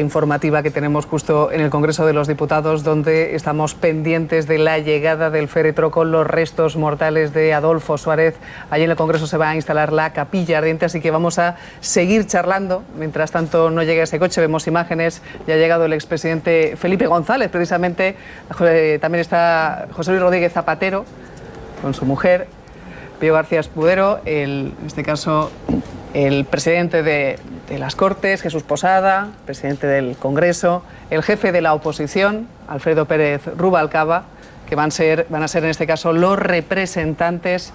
Informativa que tenemos justo en el Congreso de los Diputados, donde estamos pendientes de la llegada del féretro con los restos mortales de Adolfo Suárez. Allí en el Congreso se va a instalar la capilla ardiente, así que vamos a seguir charlando. Mientras tanto no llega ese coche, vemos imágenes. Ya ha llegado el expresidente Felipe González, precisamente. También está José Luis Rodríguez Zapatero con su mujer, Pío García Escudero, en este caso el presidente de las Cortes, Jesús Posada, presidente del Congreso, el jefe de la oposición, Alfredo Pérez Rubalcaba, que van a ser en este caso los representantes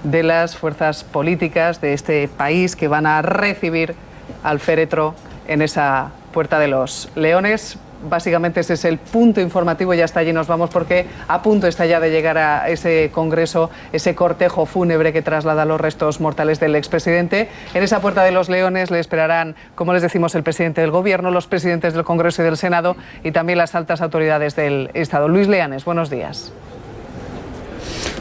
de las fuerzas políticas de este país que van a recibir al féretro en esa Puerta de los Leones. Básicamente ese es el punto informativo, ya está allí, nos vamos porque a punto está ya de llegar a ese congreso, ese cortejo fúnebre que traslada los restos mortales del expresidente. En esa Puerta de los Leones le esperarán, como les decimos, el presidente del Gobierno, los presidentes del Congreso y del Senado y también las altas autoridades del Estado. Luis Leanes, buenos días.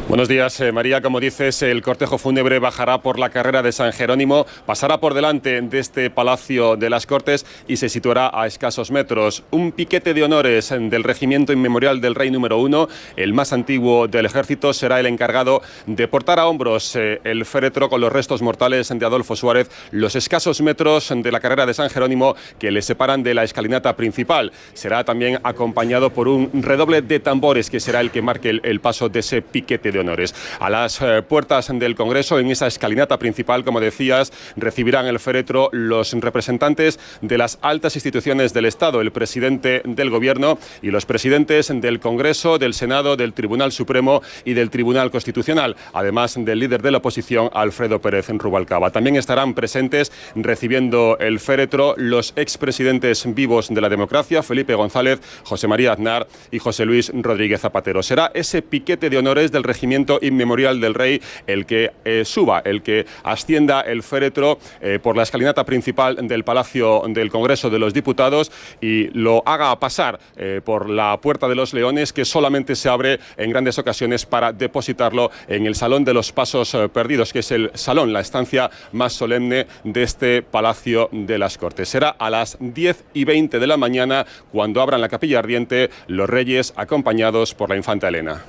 Buenos días, María. Como dices, el cortejo fúnebre bajará por la carrera de San Jerónimo, pasará por delante de este Palacio de las Cortes y se situará a escasos metros. Un piquete de honores del Regimiento Inmemorial del Rey número 1, el más antiguo del Ejército, será el encargado de portar a hombros el féretro con los restos mortales de Adolfo Suárez, los escasos metros de la carrera de San Jerónimo que le separan de la escalinata principal. Será también acompañado por un redoble de tambores que será el que marque el paso de ese piquete de honores. A las puertas del Congreso, en esa escalinata principal, como decías, recibirán el féretro los representantes de las altas instituciones del Estado, el presidente del Gobierno y los presidentes del Congreso, del Senado, del Tribunal Supremo y del Tribunal Constitucional, además del líder de la oposición, Alfredo Pérez Rubalcaba. También estarán presentes recibiendo el féretro los expresidentes vivos de la democracia, Felipe González, José María Aznar y José Luis Rodríguez Zapatero. Será ese piquete de honores del Regimiento Inmemorial del Rey el que suba, el que ascienda el féretro por la escalinata principal del Palacio del Congreso de los Diputados y lo haga pasar por la Puerta de los Leones, que solamente se abre en grandes ocasiones para depositarlo en el Salón de los Pasos Perdidos, que es el salón, la estancia más solemne de este Palacio de las Cortes. Será a las 10:20 de la mañana cuando abran la capilla ardiente los reyes acompañados por la infanta Elena.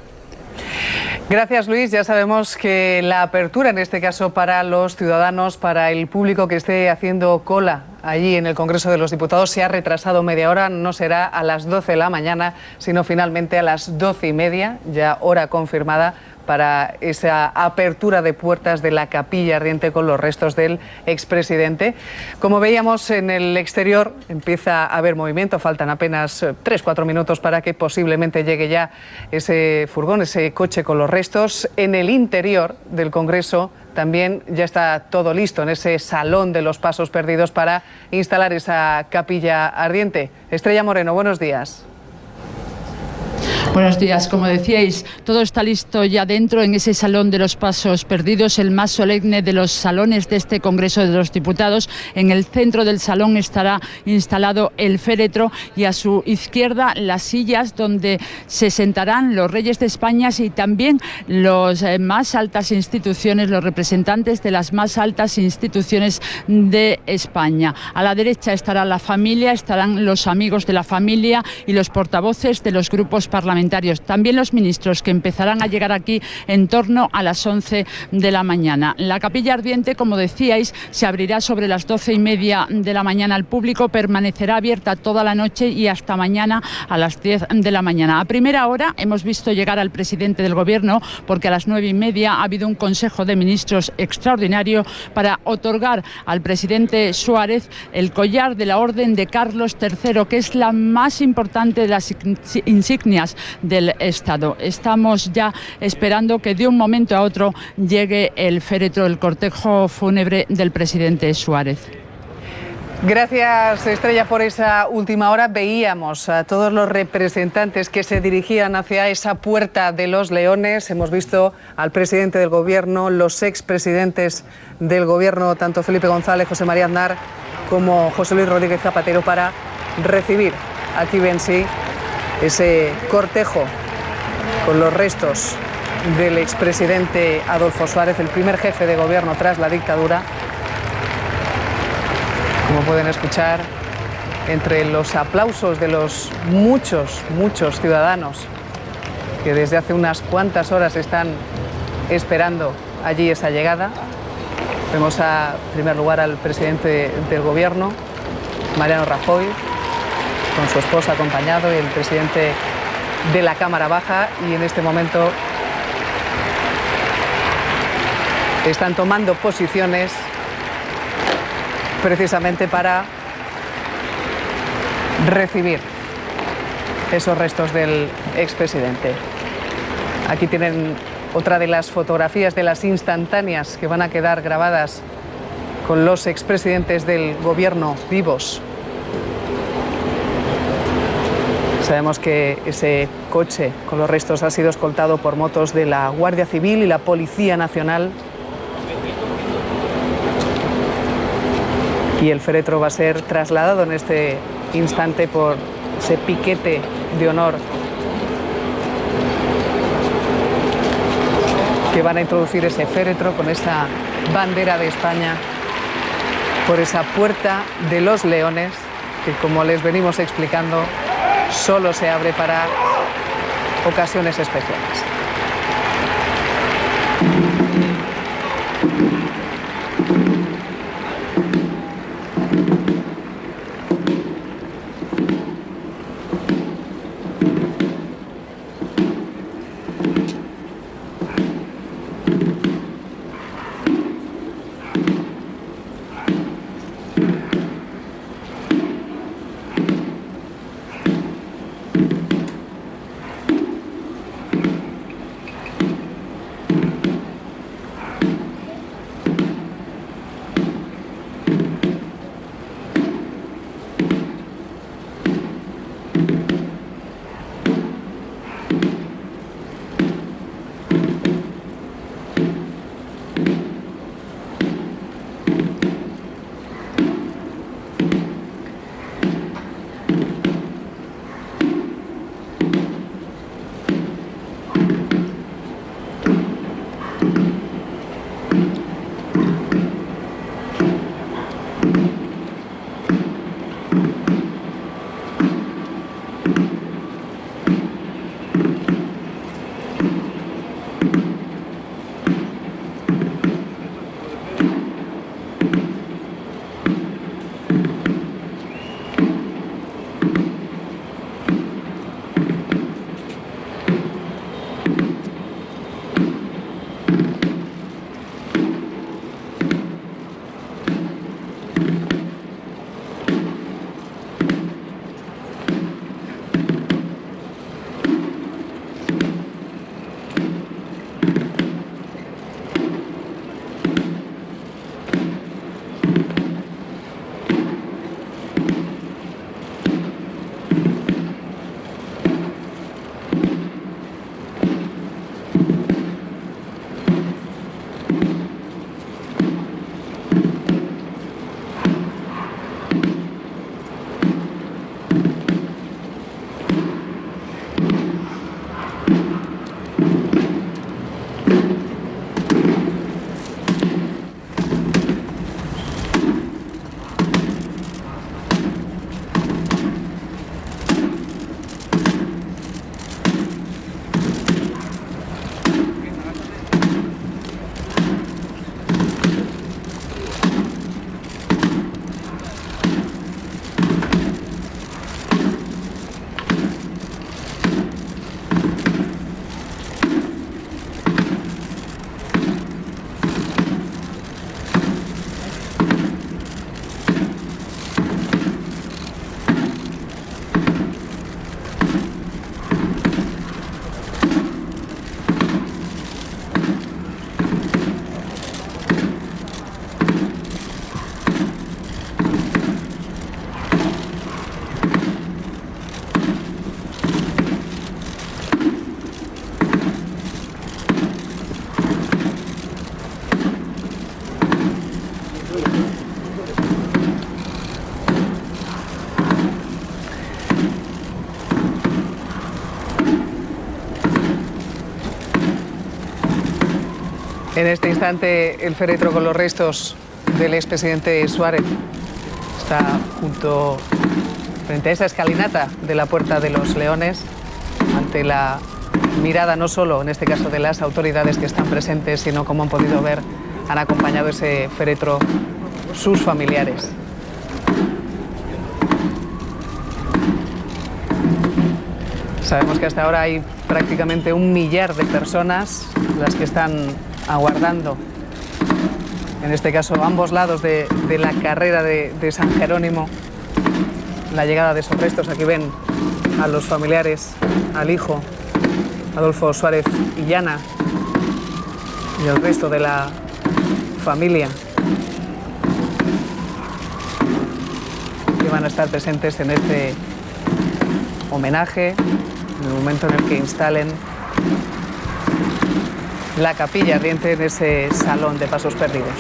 Gracias, Luis. Ya sabemos que la apertura, en este caso para los ciudadanos, para el público que esté haciendo cola allí en el Congreso de los Diputados, se ha retrasado media hora. No será a las 12 de la mañana, sino finalmente a las 12:30, ya hora confirmada para esa apertura de puertas de la capilla ardiente con los restos del expresidente. Como veíamos en el exterior, empieza a haber movimiento, faltan apenas 3-4 minutos para que posiblemente llegue ya ese furgón, ese coche con los restos. En el interior del Congreso también ya está todo listo en ese Salón de los Pasos Perdidos para instalar esa capilla ardiente. Estrella Moreno, buenos días. Buenos días. Como decíais, todo está listo ya dentro en ese Salón de los Pasos Perdidos, el más solemne de los salones de este Congreso de los Diputados. En el centro del salón estará instalado el féretro y a su izquierda las sillas donde se sentarán los reyes de España y también los más altas instituciones, los representantes de las más altas instituciones de España. A la derecha estará la familia, estarán los amigos de la familia y los portavoces de los grupos parlamentarios. También los ministros, que empezarán a llegar aquí en torno a las 11 de la mañana. La capilla ardiente, como decíais, se abrirá sobre las 12:30 de la mañana al público, permanecerá abierta toda la noche y hasta mañana a las 10 de la mañana. A primera hora hemos visto llegar al presidente del Gobierno porque a las 9:30 ha habido un Consejo de Ministros extraordinario para otorgar al presidente Suárez el collar de la Orden de Carlos III, que es la más importante de las insignias del Estado. Estamos ya esperando que de un momento a otro llegue el féretro, el cortejo fúnebre del presidente Suárez. Gracias, Estrella, por esa última hora. Veíamos a todos los representantes que se dirigían hacia esa Puerta de los Leones. Hemos visto al presidente del Gobierno, los expresidentes del Gobierno, tanto Felipe González, José María Aznar, como José Luis Rodríguez Zapatero, para recibir aquí ven sí ese cortejo con los restos del expresidente Adolfo Suárez, el primer jefe de gobierno tras la dictadura. Como pueden escuchar, entre los aplausos de los muchos ciudadanos que desde hace unas cuantas horas están esperando allí esa llegada. Vemos en primer lugar al presidente del Gobierno, Mariano Rajoy, con su esposa acompañado, y el presidente de la Cámara Baja, y en este momento están tomando posiciones precisamente para recibir esos restos del expresidente. Aquí tienen otra de las fotografías de las instantáneas que van a quedar grabadas con los expresidentes del Gobierno vivos. Sabemos que ese coche con los restos ha sido escoltado por motos de la Guardia Civil y la Policía Nacional. Y el féretro va a ser trasladado en este instante por ese piquete de honor que van a introducir ese féretro con esa bandera de España por esa Puerta de los Leones, que, como les venimos explicando, solo se abre para ocasiones especiales. En este instante, el féretro con los restos del expresidente Suárez está junto frente a esa escalinata de la Puerta de los Leones, ante la mirada no solo, en este caso, de las autoridades que están presentes, sino, como han podido ver, han acompañado ese féretro sus familiares. Sabemos que hasta ahora hay prácticamente 1 millar de personas las que están aguardando, en este caso a ambos lados de la carrera de San Jerónimo, la llegada de esos restos. Aquí ven a los familiares, al hijo Adolfo Suárez Illana y el resto de la familia que van a estar presentes en este homenaje, en el momento en el que instalen la capilla ardiente en ese salón de pasos perdidos.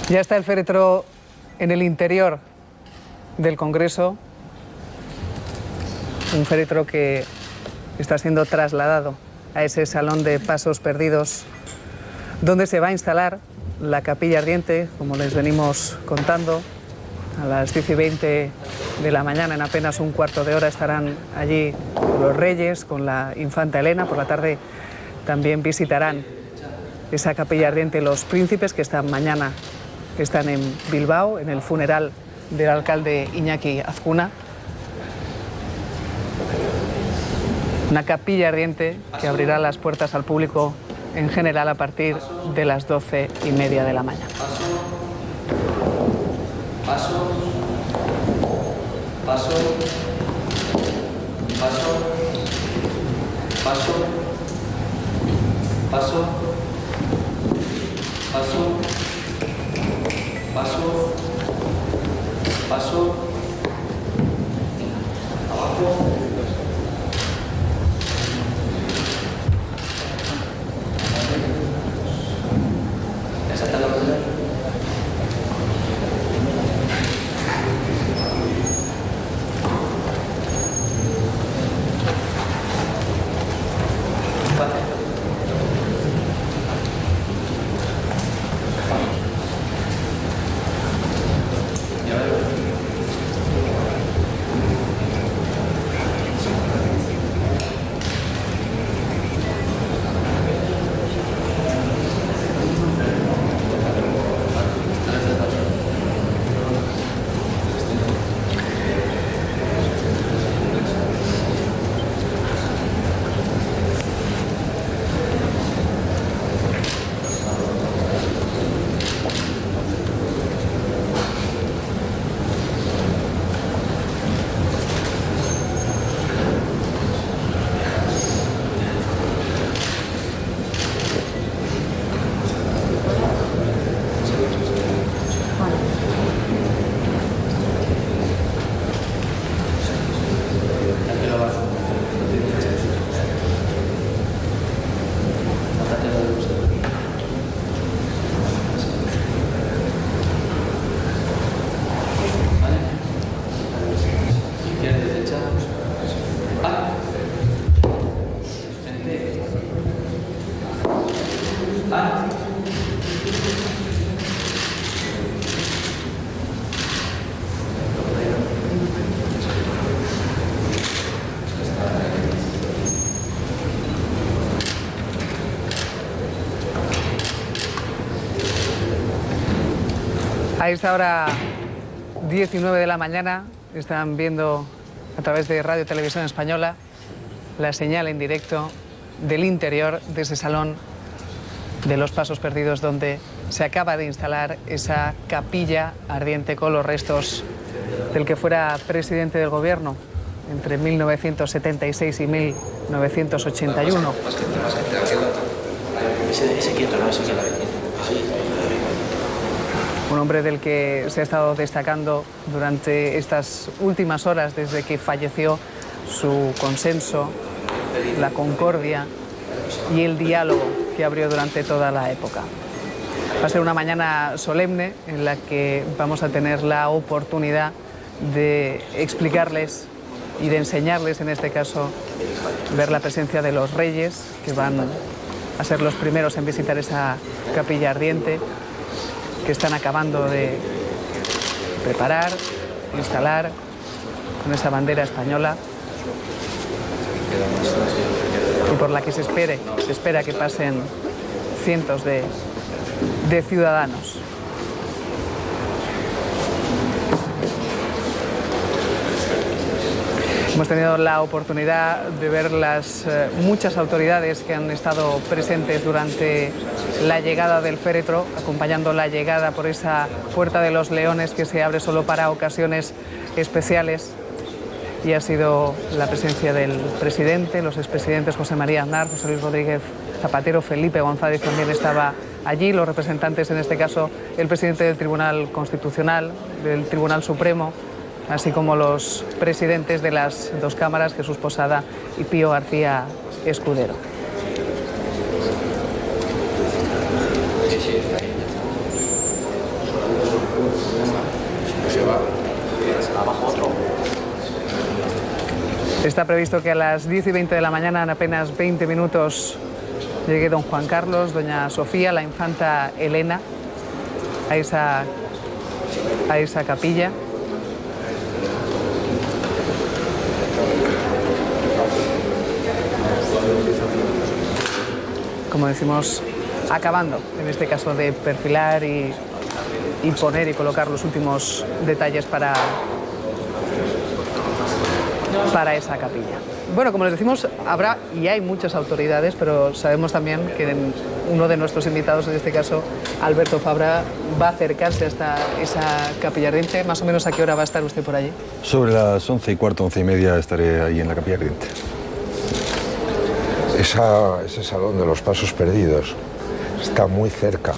Ya está el féretro en el interior del Congreso, un féretro que está siendo trasladado a ese salón de pasos perdidos, donde se va a instalar la capilla ardiente, como les venimos contando. A las 10:20 de la mañana, en apenas un cuarto de hora, estarán allí los reyes con la infanta Elena. Por la tarde también visitarán esa capilla ardiente los príncipes, que esta mañana están en Bilbao, en el funeral del alcalde Iñaki Azcuna. Una capilla ardiente que abrirá las puertas al público en general a partir de las 12:30 de la mañana. Paso, paso, paso, paso, paso, paso, paso, paso, abajo. A esta hora 19 de la mañana están viendo a través de Radio Televisión Española la señal en directo del interior de ese salón de los Pasos Perdidos, donde se acaba de instalar esa capilla ardiente con los restos del que fuera presidente del gobierno entre 1976 y 1981. Ese quieto, no, ese quieto. Un hombre del que se ha estado destacando durante estas últimas horas desde que falleció su consenso, la concordia y el diálogo que abrió durante toda la época. Va a ser una mañana solemne en la que vamos a tener la oportunidad de explicarles y de enseñarles, en este caso, ver la presencia de los reyes, que van a ser los primeros en visitar esa capilla ardiente, que están acabando de preparar, instalar con esa bandera española y por la que se espera que pasen cientos de ciudadanos. Hemos tenido la oportunidad de ver las muchas autoridades que han estado presentes durante la llegada del féretro, acompañando la llegada por esa Puerta de los Leones que se abre solo para ocasiones especiales. Y ha sido la presencia del presidente, los expresidentes José María Aznar, José Luis Rodríguez Zapatero, Felipe González también estaba allí, los representantes, en este caso, el presidente del Tribunal Constitucional, del Tribunal Supremo, así como los presidentes de las dos cámaras, Jesús Posada y Pío García Escudero. Está previsto que a las 10 y 20 de la mañana, en apenas 20 minutos, llegue don Juan Carlos, doña Sofía, la infanta Elena, a esa capilla. Como decimos, acabando, en este caso, de perfilar y poner y colocar los últimos detalles para esa capilla. Bueno, como les decimos, habrá y hay muchas autoridades, pero sabemos también que uno de nuestros invitados, en este caso, Alberto Fabra, va a acercarse hasta esa capilla ardiente. ¿Más o menos a qué hora va a estar usted por allí? Sobre las 11:15, 11:30 estaré ahí en la capilla ardiente. Ese salón de los Pasos Perdidos está muy cerca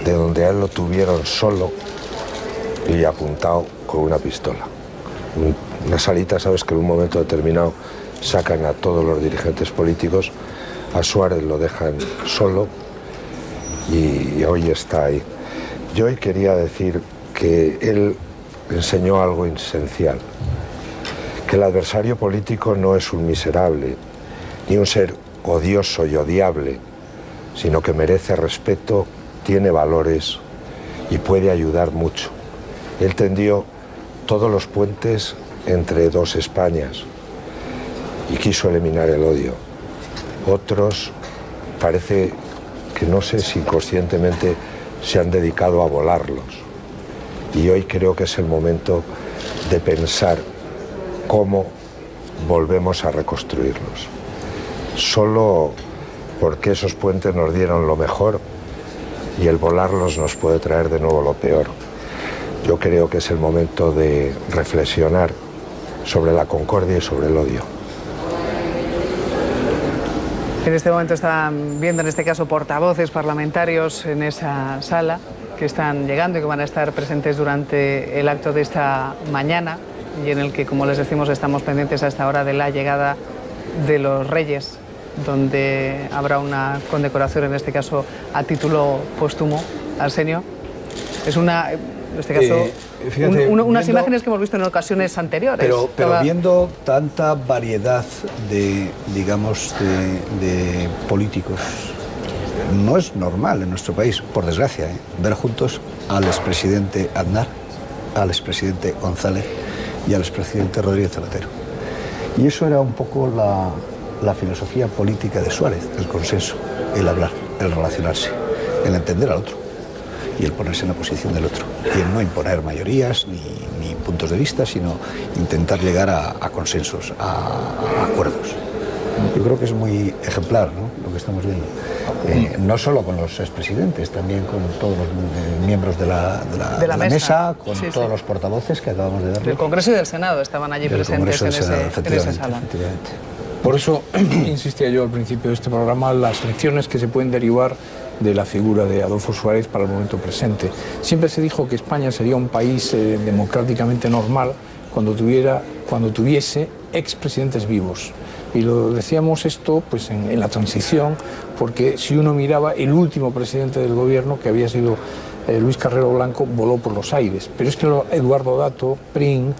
de donde a él lo tuvieron solo y apuntado con una pistola. Una salita, sabes, que en un momento determinado sacan a todos los dirigentes políticos, a Suárez lo dejan solo y hoy está ahí. Yo hoy quería decir que él enseñó algo esencial, que el adversario político no es un miserable, ni un ser odioso y odiable, sino que merece respeto, tiene valores y puede ayudar mucho. Él tendió todos los puentes entre dos Españas y quiso eliminar el odio. Otros parece que, no sé si conscientemente, se han dedicado a volarlos. Y hoy creo que es el momento de pensar cómo volvemos a reconstruirlos. Solo porque esos puentes nos dieron lo mejor y el volarlos nos puede traer de nuevo lo peor. Yo creo que es el momento de reflexionar sobre la concordia y sobre el odio. En este momento están viendo, en este caso, portavoces parlamentarios en esa sala que están llegando y que van a estar presentes durante el acto de esta mañana y en el que, como les decimos, estamos pendientes a esta hora de la llegada de los reyes, donde habrá una condecoración, en este caso, a título póstumo. Arsenio, es una... En este caso, fíjate, unas imágenes que hemos visto en ocasiones anteriores. Pero viendo tanta variedad de, digamos, de políticos, no es normal en nuestro país, por desgracia, ver juntos al expresidente Aznar, al expresidente González y al expresidente Rodríguez Zapatero. Y eso era un poco la filosofía política de Suárez, el consenso, el hablar, el relacionarse, el entender al otro. y el ponerse en la posición del otro. Y el no imponer mayorías ni puntos de vista, sino intentar llegar a consensos, a acuerdos. Yo creo que es muy ejemplar, ¿no?, lo que estamos viendo. No solo con los expresidentes, también con todos los miembros de la mesa, con todos los portavoces que acabamos de ver. Del Congreso y del Senado estaban allí presentes en ese salón. Por eso insistía yo al principio de este programa las lecciones que se pueden derivar de la figura de Adolfo Suárez para el momento presente. Siempre se dijo que España sería un país democráticamente normal cuando tuviese expresidentes vivos. Y lo decíamos esto pues en la transición, porque si uno miraba el último presidente del gobierno, que había sido Luis Carrero Blanco, voló por los aires. Pero es que Eduardo Dato, Prim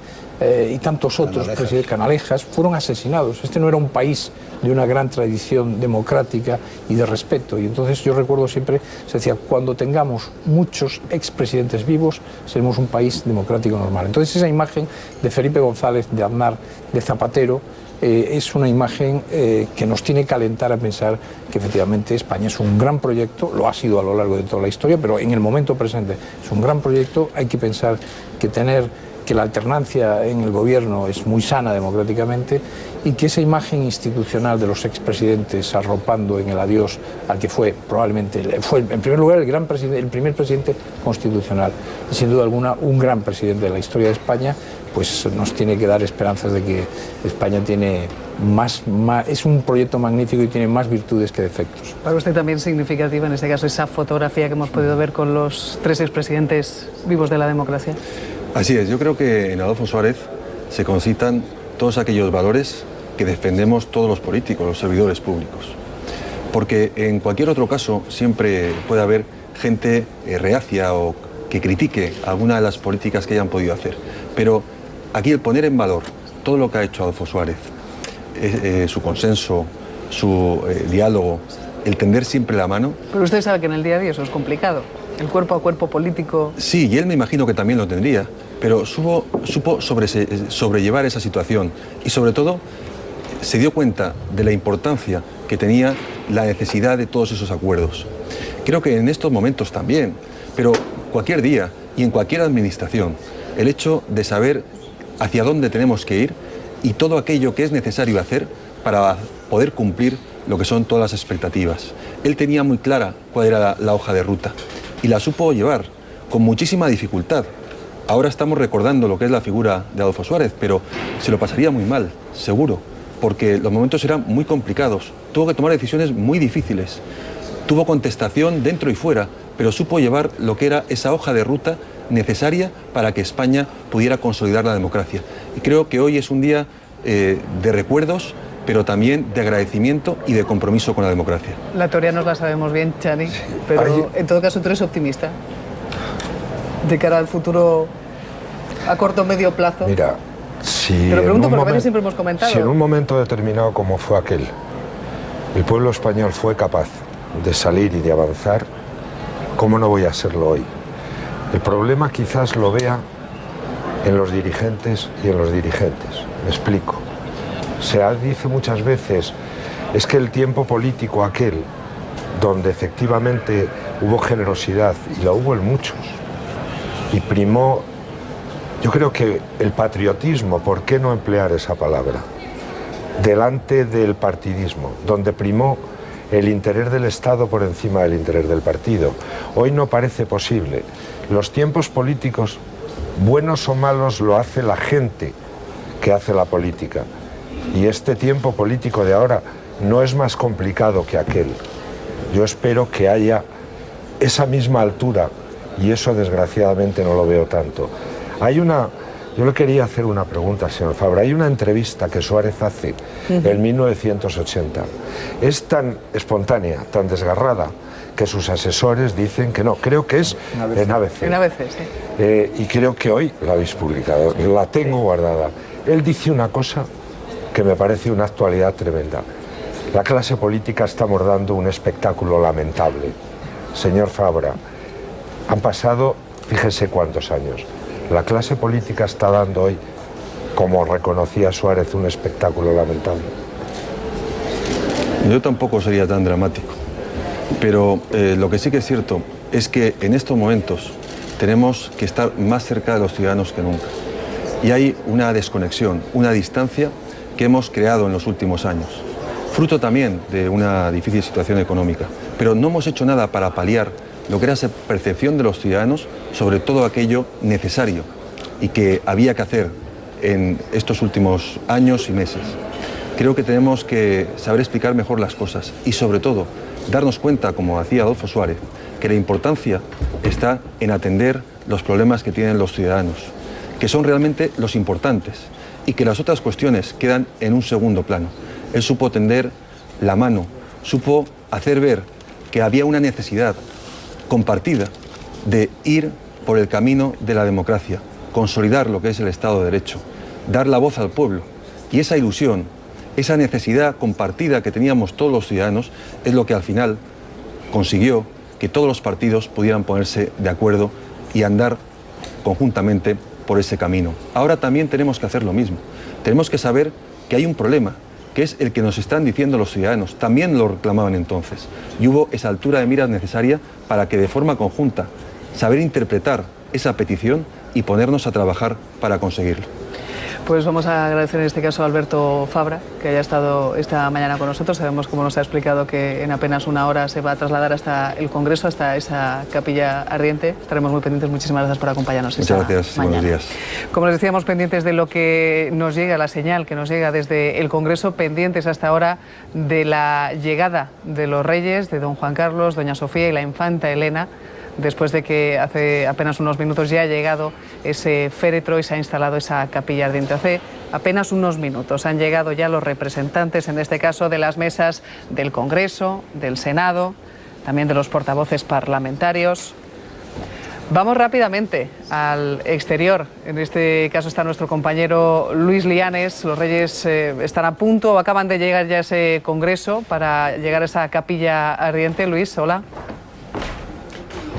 y tantos otros, presidentes Canalejas, fueron asesinados. Este no era un país de una gran tradición democrática y de respeto. Y entonces yo recuerdo siempre, se decía, cuando tengamos muchos expresidentes vivos, seremos un país democrático normal. Entonces esa imagen de Felipe González, de Aznar, de Zapatero, es una imagen que nos tiene que alentar a pensar que efectivamente España es un gran proyecto, lo ha sido a lo largo de toda la historia, pero en el momento presente es un gran proyecto. Hay que pensar que la alternancia en el gobierno es muy sana democráticamente y que esa imagen institucional de los expresidentes arropando en el adiós al que fue probablemente, fue en primer lugar el primer presidente constitucional y sin duda alguna un gran presidente de la historia de España, pues nos tiene que dar esperanzas de que España tiene es un proyecto magnífico y tiene más virtudes que defectos. Para usted también significativa en este caso esa fotografía que hemos podido ver con los 3 expresidentes vivos de la democracia. Así es, yo creo que en Adolfo Suárez se concitan todos aquellos valores que defendemos todos los políticos, los servidores públicos. Porque en cualquier otro caso siempre puede haber gente reacia o que critique alguna de las políticas que hayan podido hacer. Pero aquí el poner en valor todo lo que ha hecho Adolfo Suárez, su consenso, su diálogo, el tender siempre la mano... Pero usted sabe que en el día a día eso es complicado. El cuerpo a cuerpo político... Sí, y él me imagino que también lo tendría, pero supo sobrellevar esa situación y sobre todo se dio cuenta de la importancia que tenía la necesidad de todos esos acuerdos. Creo que en estos momentos también, pero cualquier día y en cualquier administración, el hecho de saber hacia dónde tenemos que ir y todo aquello que es necesario hacer para poder cumplir lo que son todas las expectativas. Él tenía muy clara cuál era la hoja de ruta y la supo llevar con muchísima dificultad. Ahora estamos recordando lo que es la figura de Adolfo Suárez, pero se lo pasaría muy mal, seguro, porque los momentos eran muy complicados. Tuvo que tomar decisiones muy difíciles. Tuvo contestación dentro y fuera, pero supo llevar lo que era esa hoja de ruta necesaria para que España pudiera consolidar la democracia. Y creo que hoy es un día de recuerdos, pero también de agradecimiento y de compromiso con la democracia. La teoría nos la sabemos bien, Chani, pero en todo caso tú eres optimista de cara al futuro a corto o medio plazo. Mira, si te lo pregunto porque a veces siempre hemos comentado. Si en un momento determinado como fue aquel, el pueblo español fue capaz de salir y de avanzar, ¿cómo no voy a serlo hoy? El problema quizás lo vea en los dirigentes y en los dirigentes. Me explico. Se dice muchas veces, es que el tiempo político aquel, donde efectivamente hubo generosidad, y la hubo en muchos, y primó, yo creo que el patriotismo, ¿por qué no emplear esa palabra?, delante del partidismo, donde primó el interés del Estado por encima del interés del partido. Hoy no parece posible. Los tiempos políticos, buenos o malos, lo hace la gente que hace la política. Y este tiempo político de ahora no es más complicado que aquel. Yo espero que haya esa misma altura, y eso desgraciadamente no lo veo tanto. Yo le quería hacer una pregunta al señor Fabra. Hay una entrevista que Suárez hace en 1980. Es tan espontánea, tan desgarrada, que sus asesores dicen que no. Creo que es en ABC. En ABC, sí. Y creo que hoy la habéis publicado. La tengo guardada. Él dice una cosa que me parece una actualidad tremenda. La clase política estamos dando un espectáculo lamentable. Señor Fabra, han pasado, fíjese cuántos años. La clase política está dando hoy, como reconocía Suárez, un espectáculo lamentable. Yo tampoco sería tan dramático, pero lo que sí que es cierto es que en estos momentos tenemos que estar más cerca de los ciudadanos que nunca. Y hay una desconexión, una distancia que hemos creado en los últimos años, fruto también de una difícil situación económica. Pero no hemos hecho nada para paliar lo que era esa percepción de los ciudadanos sobre todo aquello necesario y que había que hacer en estos últimos años y meses. Creo que tenemos que saber explicar mejor las cosas y sobre todo darnos cuenta, como hacía Adolfo Suárez, que la importancia está en atender los problemas que tienen los ciudadanos, que son realmente los importantes y que las otras cuestiones quedan en un segundo plano. Él supo tender la mano, supo hacer ver que había una necesidad compartida de ir por el camino de la democracia, consolidar lo que es el Estado de Derecho, dar la voz al pueblo. Y esa ilusión, esa necesidad compartida que teníamos todos los ciudadanos es lo que al final consiguió que todos los partidos pudieran ponerse de acuerdo y andar conjuntamente por ese camino. Ahora también tenemos que hacer lo mismo. Tenemos que saber que hay un problema, que es el que nos están diciendo los ciudadanos. También lo reclamaban entonces. Y hubo esa altura de miras necesaria para que de forma conjunta saber interpretar esa petición y ponernos a trabajar para conseguirlo. Pues vamos a agradecer en este caso a Alberto Fabra, que haya estado esta mañana con nosotros. Sabemos, como nos ha explicado, que en apenas una hora se va a trasladar hasta el Congreso, hasta esa capilla ardiente. Estaremos muy pendientes. Muchísimas gracias por acompañarnos. Muchas gracias. Mañana. Buenos días. Como les decíamos, pendientes de lo que nos llega, la señal que nos llega desde el Congreso, pendientes hasta ahora de la llegada de los reyes, de don Juan Carlos, doña Sofía y la infanta Elena, después de que hace apenas unos minutos ya ha llegado ese féretro y se ha instalado esa capilla ardiente. Hace apenas unos minutos han llegado ya los representantes, en este caso de las mesas del Congreso, del Senado, también de los portavoces parlamentarios. Vamos rápidamente al exterior. En este caso está nuestro compañero Luis Lianes. Los reyes están a punto o acaban de llegar ya a ese Congreso para llegar a esa capilla ardiente. Luis, hola.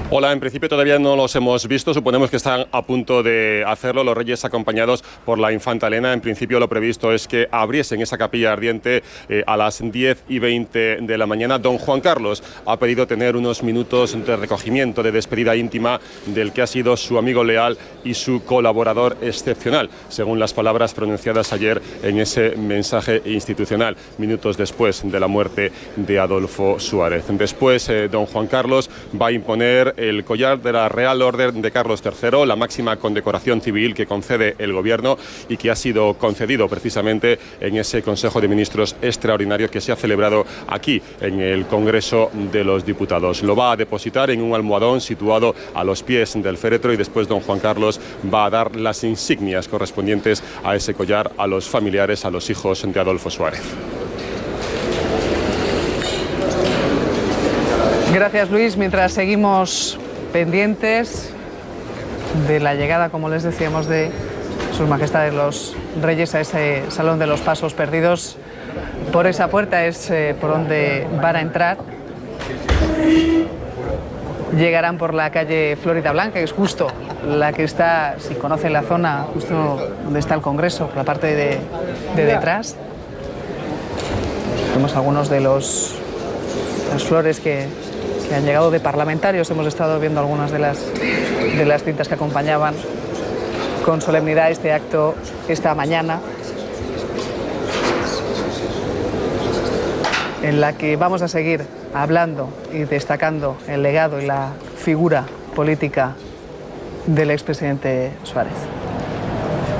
Hola, en principio todavía no los hemos visto, suponemos que están a punto de hacerlo los reyes acompañados por la infanta Elena. En principio lo previsto es que abriesen esa capilla ardiente a las 10:20 de la mañana. Don Juan Carlos ha pedido tener unos minutos de recogimiento, de despedida íntima del que ha sido su amigo leal y su colaborador excepcional, según las palabras pronunciadas ayer en ese mensaje institucional, minutos después de la muerte de Adolfo Suárez. Después, don Juan Carlos va a imponer el collar de la Real Orden de Carlos III, la máxima condecoración civil que concede el Gobierno y que ha sido concedido precisamente en ese Consejo de Ministros extraordinario que se ha celebrado aquí en el Congreso de los Diputados. Lo va a depositar en un almohadón situado a los pies del féretro y después don Juan Carlos va a dar las insignias correspondientes a ese collar a los familiares, a los hijos de Adolfo Suárez. Gracias, Luis. Mientras seguimos pendientes de la llegada, como les decíamos, de Sus Majestades los Reyes a ese Salón de los Pasos Perdidos, por esa puerta es por donde van a entrar. Llegarán por la calle Florida Blanca, que es justo la que está, si conocen la zona, justo donde está el Congreso, por la parte de detrás. Vemos algunos de las flores que han llegado de parlamentarios. Hemos estado viendo algunas de las cintas que acompañaban con solemnidad este acto esta mañana, en la que vamos a seguir hablando y destacando el legado y la figura política del expresidente Suárez.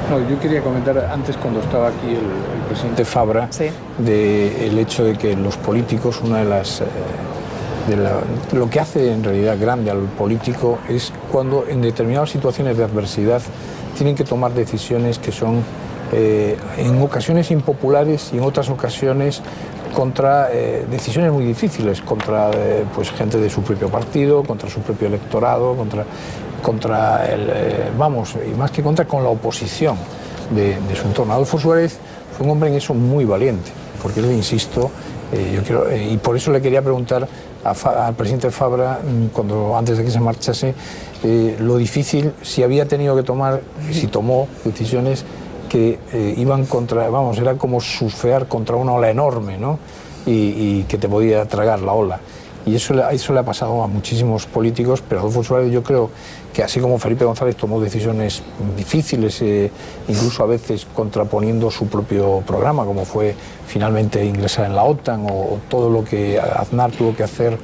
No, yo quería comentar antes, cuando estaba aquí el presidente Fabra, sí, del hecho de que los políticos, una de las lo que hace en realidad grande al político es cuando en determinadas situaciones de adversidad tienen que tomar decisiones que son en ocasiones impopulares y en otras ocasiones contra decisiones muy difíciles, contra pues gente de su propio partido, contra su propio electorado, contra y más que contra, con la oposición de su entorno. Adolfo Suárez fue un hombre en eso muy valiente, porque él, insisto, y por eso le quería preguntar al presidente Fabra, antes de que se marchase, lo difícil, si había tenido que tomar, si tomó decisiones que iban contra, era como surfear contra una ola enorme, ¿no? Y que te podía tragar la ola. Y eso le ha pasado a muchísimos políticos, pero Adolfo Suárez, yo creo que así como Felipe González tomó decisiones difíciles, incluso a veces contraponiendo su propio programa, como fue finalmente ingresar en la OTAN o todo lo que Aznar tuvo que hacer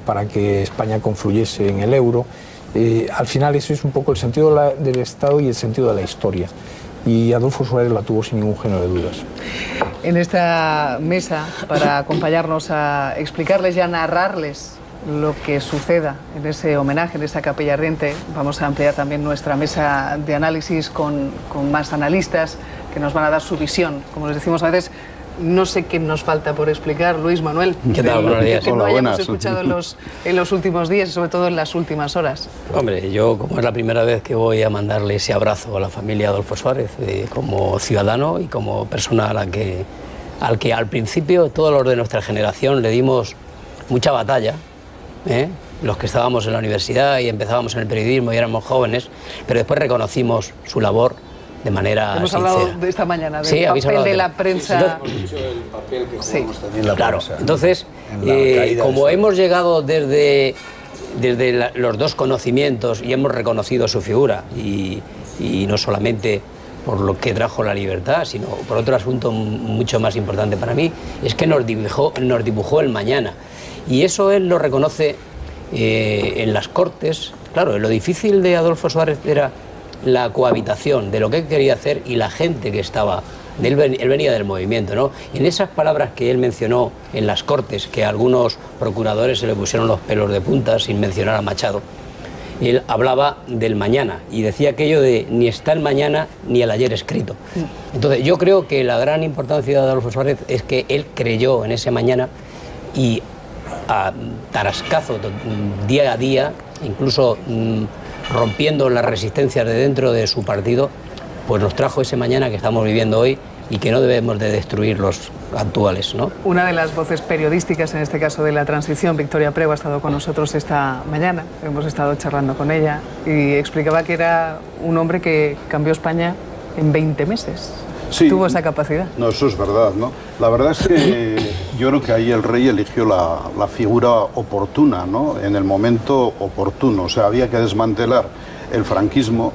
para que España confluyese en el euro, al final eso es un poco el sentido del Estado y el sentido de la historia. Y Adolfo Suárez la tuvo sin ningún género de dudas. En esta mesa, para acompañarnos a explicarles y a narrarles lo que suceda en ese homenaje, en esa capilla ardiente, vamos a ampliar también nuestra mesa de análisis con más analistas que nos van a dar su visión. Como les decimos a veces, no sé qué nos falta por explicar, Luis Manuel. ¿Qué tal? Buenos días. Que no hayamos escuchado en los últimos días y sobre todo en las últimas horas. Hombre, yo como es la primera vez que voy a mandarle ese abrazo a la familia Adolfo Suárez, como ciudadano y como persona al que al principio todos los de nuestra generación le dimos mucha batalla, los que estábamos en la universidad y empezábamos en el periodismo y éramos jóvenes, pero después reconocimos su labor de manera Hemos sincera. hablado de esta mañana del papel de la prensa. Claro, entonces, como hemos llegado desde los dos conocimientos y hemos reconocido su figura, y no solamente por lo que trajo la libertad, sino por otro asunto mucho más importante para mí, es que nos dibujó el mañana. Y eso él lo reconoce en las Cortes. Claro, lo difícil de Adolfo Suárez era la cohabitación de lo que él quería hacer y la gente que estaba. Él venía del movimiento, ¿no? Y en esas palabras que él mencionó en las Cortes, que a algunos procuradores se le pusieron los pelos de punta sin mencionar a Machado, él hablaba del mañana y decía aquello de ni está el mañana ni el ayer escrito. Entonces yo creo que la gran importancia de Adolfo Suárez es que él creyó en ese mañana y a tarascazo, día a día, incluso rompiendo las resistencias de dentro de su partido, pues nos trajo ese mañana que estamos viviendo hoy y que no debemos de destruir los actuales, ¿no? Una de las voces periodísticas, en este caso de la transición, Victoria Prego, ha estado con nosotros esta mañana. Hemos estado charlando con ella y explicaba que era un hombre que cambió España en 20 meses. Sí, tuvo esa capacidad. No, eso es verdad, ¿no? La verdad es que yo creo que ahí el rey eligió la figura oportuna, ¿no? En el momento oportuno. O sea, había que desmantelar el franquismo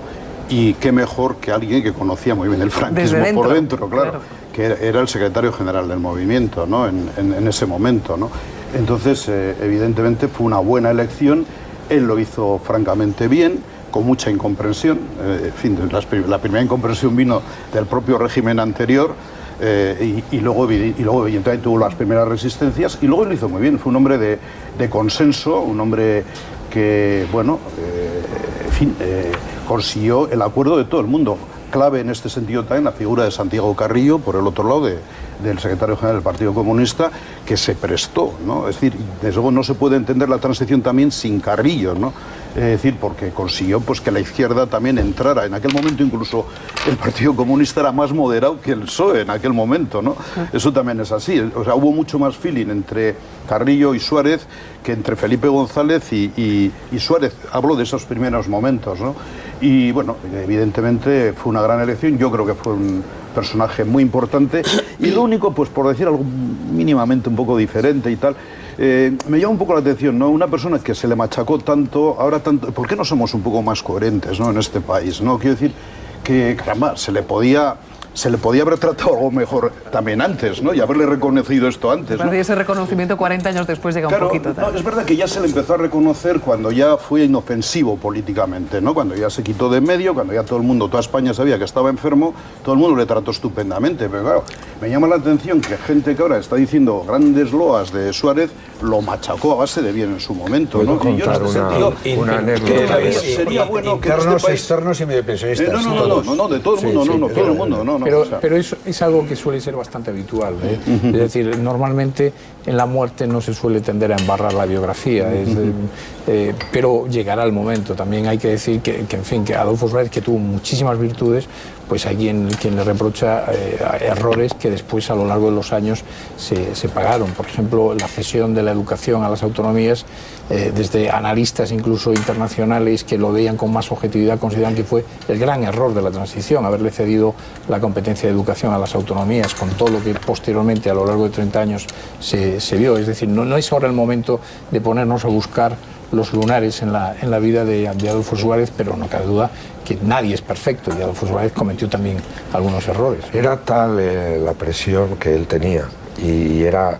y qué mejor que alguien que conocía muy bien el franquismo por dentro, claro, que era el secretario general del movimiento, ¿no? En ese momento, ¿no? Entonces, evidentemente fue una buena elección. Él lo hizo francamente bien, con mucha incomprensión. En fin, la primera incomprensión vino del propio régimen anterior, y luego evidentemente tuvo las primeras resistencias y luego lo hizo muy bien. Fue un hombre de consenso, un hombre que, bueno, en fin, consiguió el acuerdo de todo el mundo. Clave en este sentido también la figura de Santiago Carrillo, por el otro lado del secretario general del Partido Comunista, que se prestó, ¿no? Es decir, desde luego no se puede entender la transición también sin Carrillo, ¿no? Es decir, porque consiguió pues que la izquierda también entrara. En aquel momento incluso el Partido Comunista era más moderado que el PSOE en aquel momento, ¿no? Eso también es así. O sea, hubo mucho más feeling entre Carrillo y Suárez que entre Felipe González y Suárez. Hablo de esos primeros momentos, ¿no? Y bueno, evidentemente fue una gran elección. Yo creo que fue un personaje muy importante. Y lo único, pues por decir algo mínimamente un poco diferente y tal, me llama un poco la atención, ¿no? Una persona que se le machacó tanto, ahora tanto, ¿por qué no somos un poco más coherentes, ¿no? En este país, ¿no? Quiero decir que, caramba, se le podía haber tratado algo mejor también antes, ¿no? Y haberle reconocido esto antes, ¿no? Ese reconocimiento 40 años después llega un poquito tarde. No, es verdad que ya se le empezó a reconocer cuando ya fue inofensivo políticamente, ¿no? Cuando ya se quitó de en medio, cuando ya toda España sabía que estaba enfermo, todo el mundo le trató estupendamente. Pero claro, me llama la atención que gente que ahora está diciendo grandes loas de Suárez lo machacó a base de bien en su momento, ¿no? Y yo en este sentido, una anécdota. Sería bueno que internos, externos y medio pensionistas. No, de todo el mundo, todo el mundo, no. Pero eso es algo que suele ser bastante habitual, ¿eh? Es decir, normalmente en la muerte no se suele tender a embarrar la biografía, pero llegará el momento. También hay que decir que en fin, que Adolfo Suárez, que tuvo muchísimas virtudes, pues hay quien le reprocha errores que después a lo largo de los años se pagaron. Por ejemplo, la cesión de la educación a las autonomías, desde analistas incluso internacionales que lo veían con más objetividad, consideran que fue el gran error de la transición, haberle cedido la competencia de educación a las autonomías, con todo lo que posteriormente a lo largo de 30 años se vio. Es decir, no es ahora el momento de ponernos a buscar los lunares en la vida de Adolfo Suárez, pero no cabe duda que nadie es perfecto y Adolfo Suárez cometió también algunos errores. Era tal la presión que él tenía y era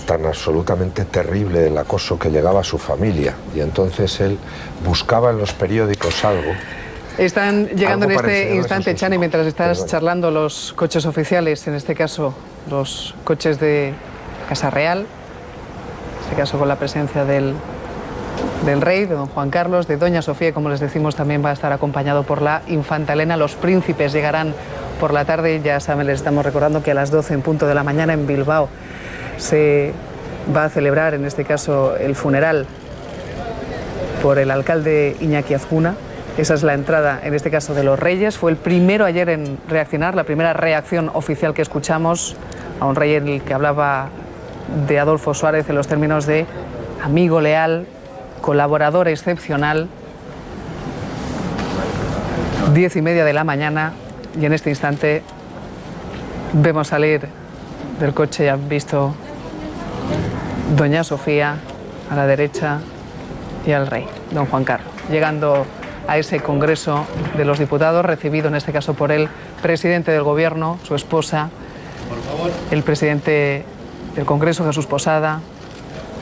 tan absolutamente terrible el acoso que llegaba a su familia, y entonces él buscaba en los periódicos algo. Están llegando en este instante, Chani, mientras estás charlando, los coches oficiales, en este caso los coches de Casa Real, en este caso con la presencia del rey, de don Juan Carlos, de doña Sofía, y como les decimos también va a estar acompañado por la infanta Elena. Los príncipes llegarán por la tarde, ya saben, les estamos recordando que a las 12 en punto de la mañana en Bilbao se va a celebrar, en este caso, el funeral por el alcalde Iñaki Azcuna. Esa es la entrada, en este caso, de los reyes. Fue el primero ayer en reaccionar, la primera reacción oficial que escuchamos a un rey en el que hablaba de Adolfo Suárez en los términos de amigo leal, colaborador excepcional. 10:30 de la mañana y en este instante vemos salir del coche, ya han visto doña Sofía a la derecha y al rey, don Juan Carlos, llegando a ese Congreso de los Diputados, recibido en este caso por el presidente del Gobierno, su esposa, el presidente del Congreso, Jesús Posada,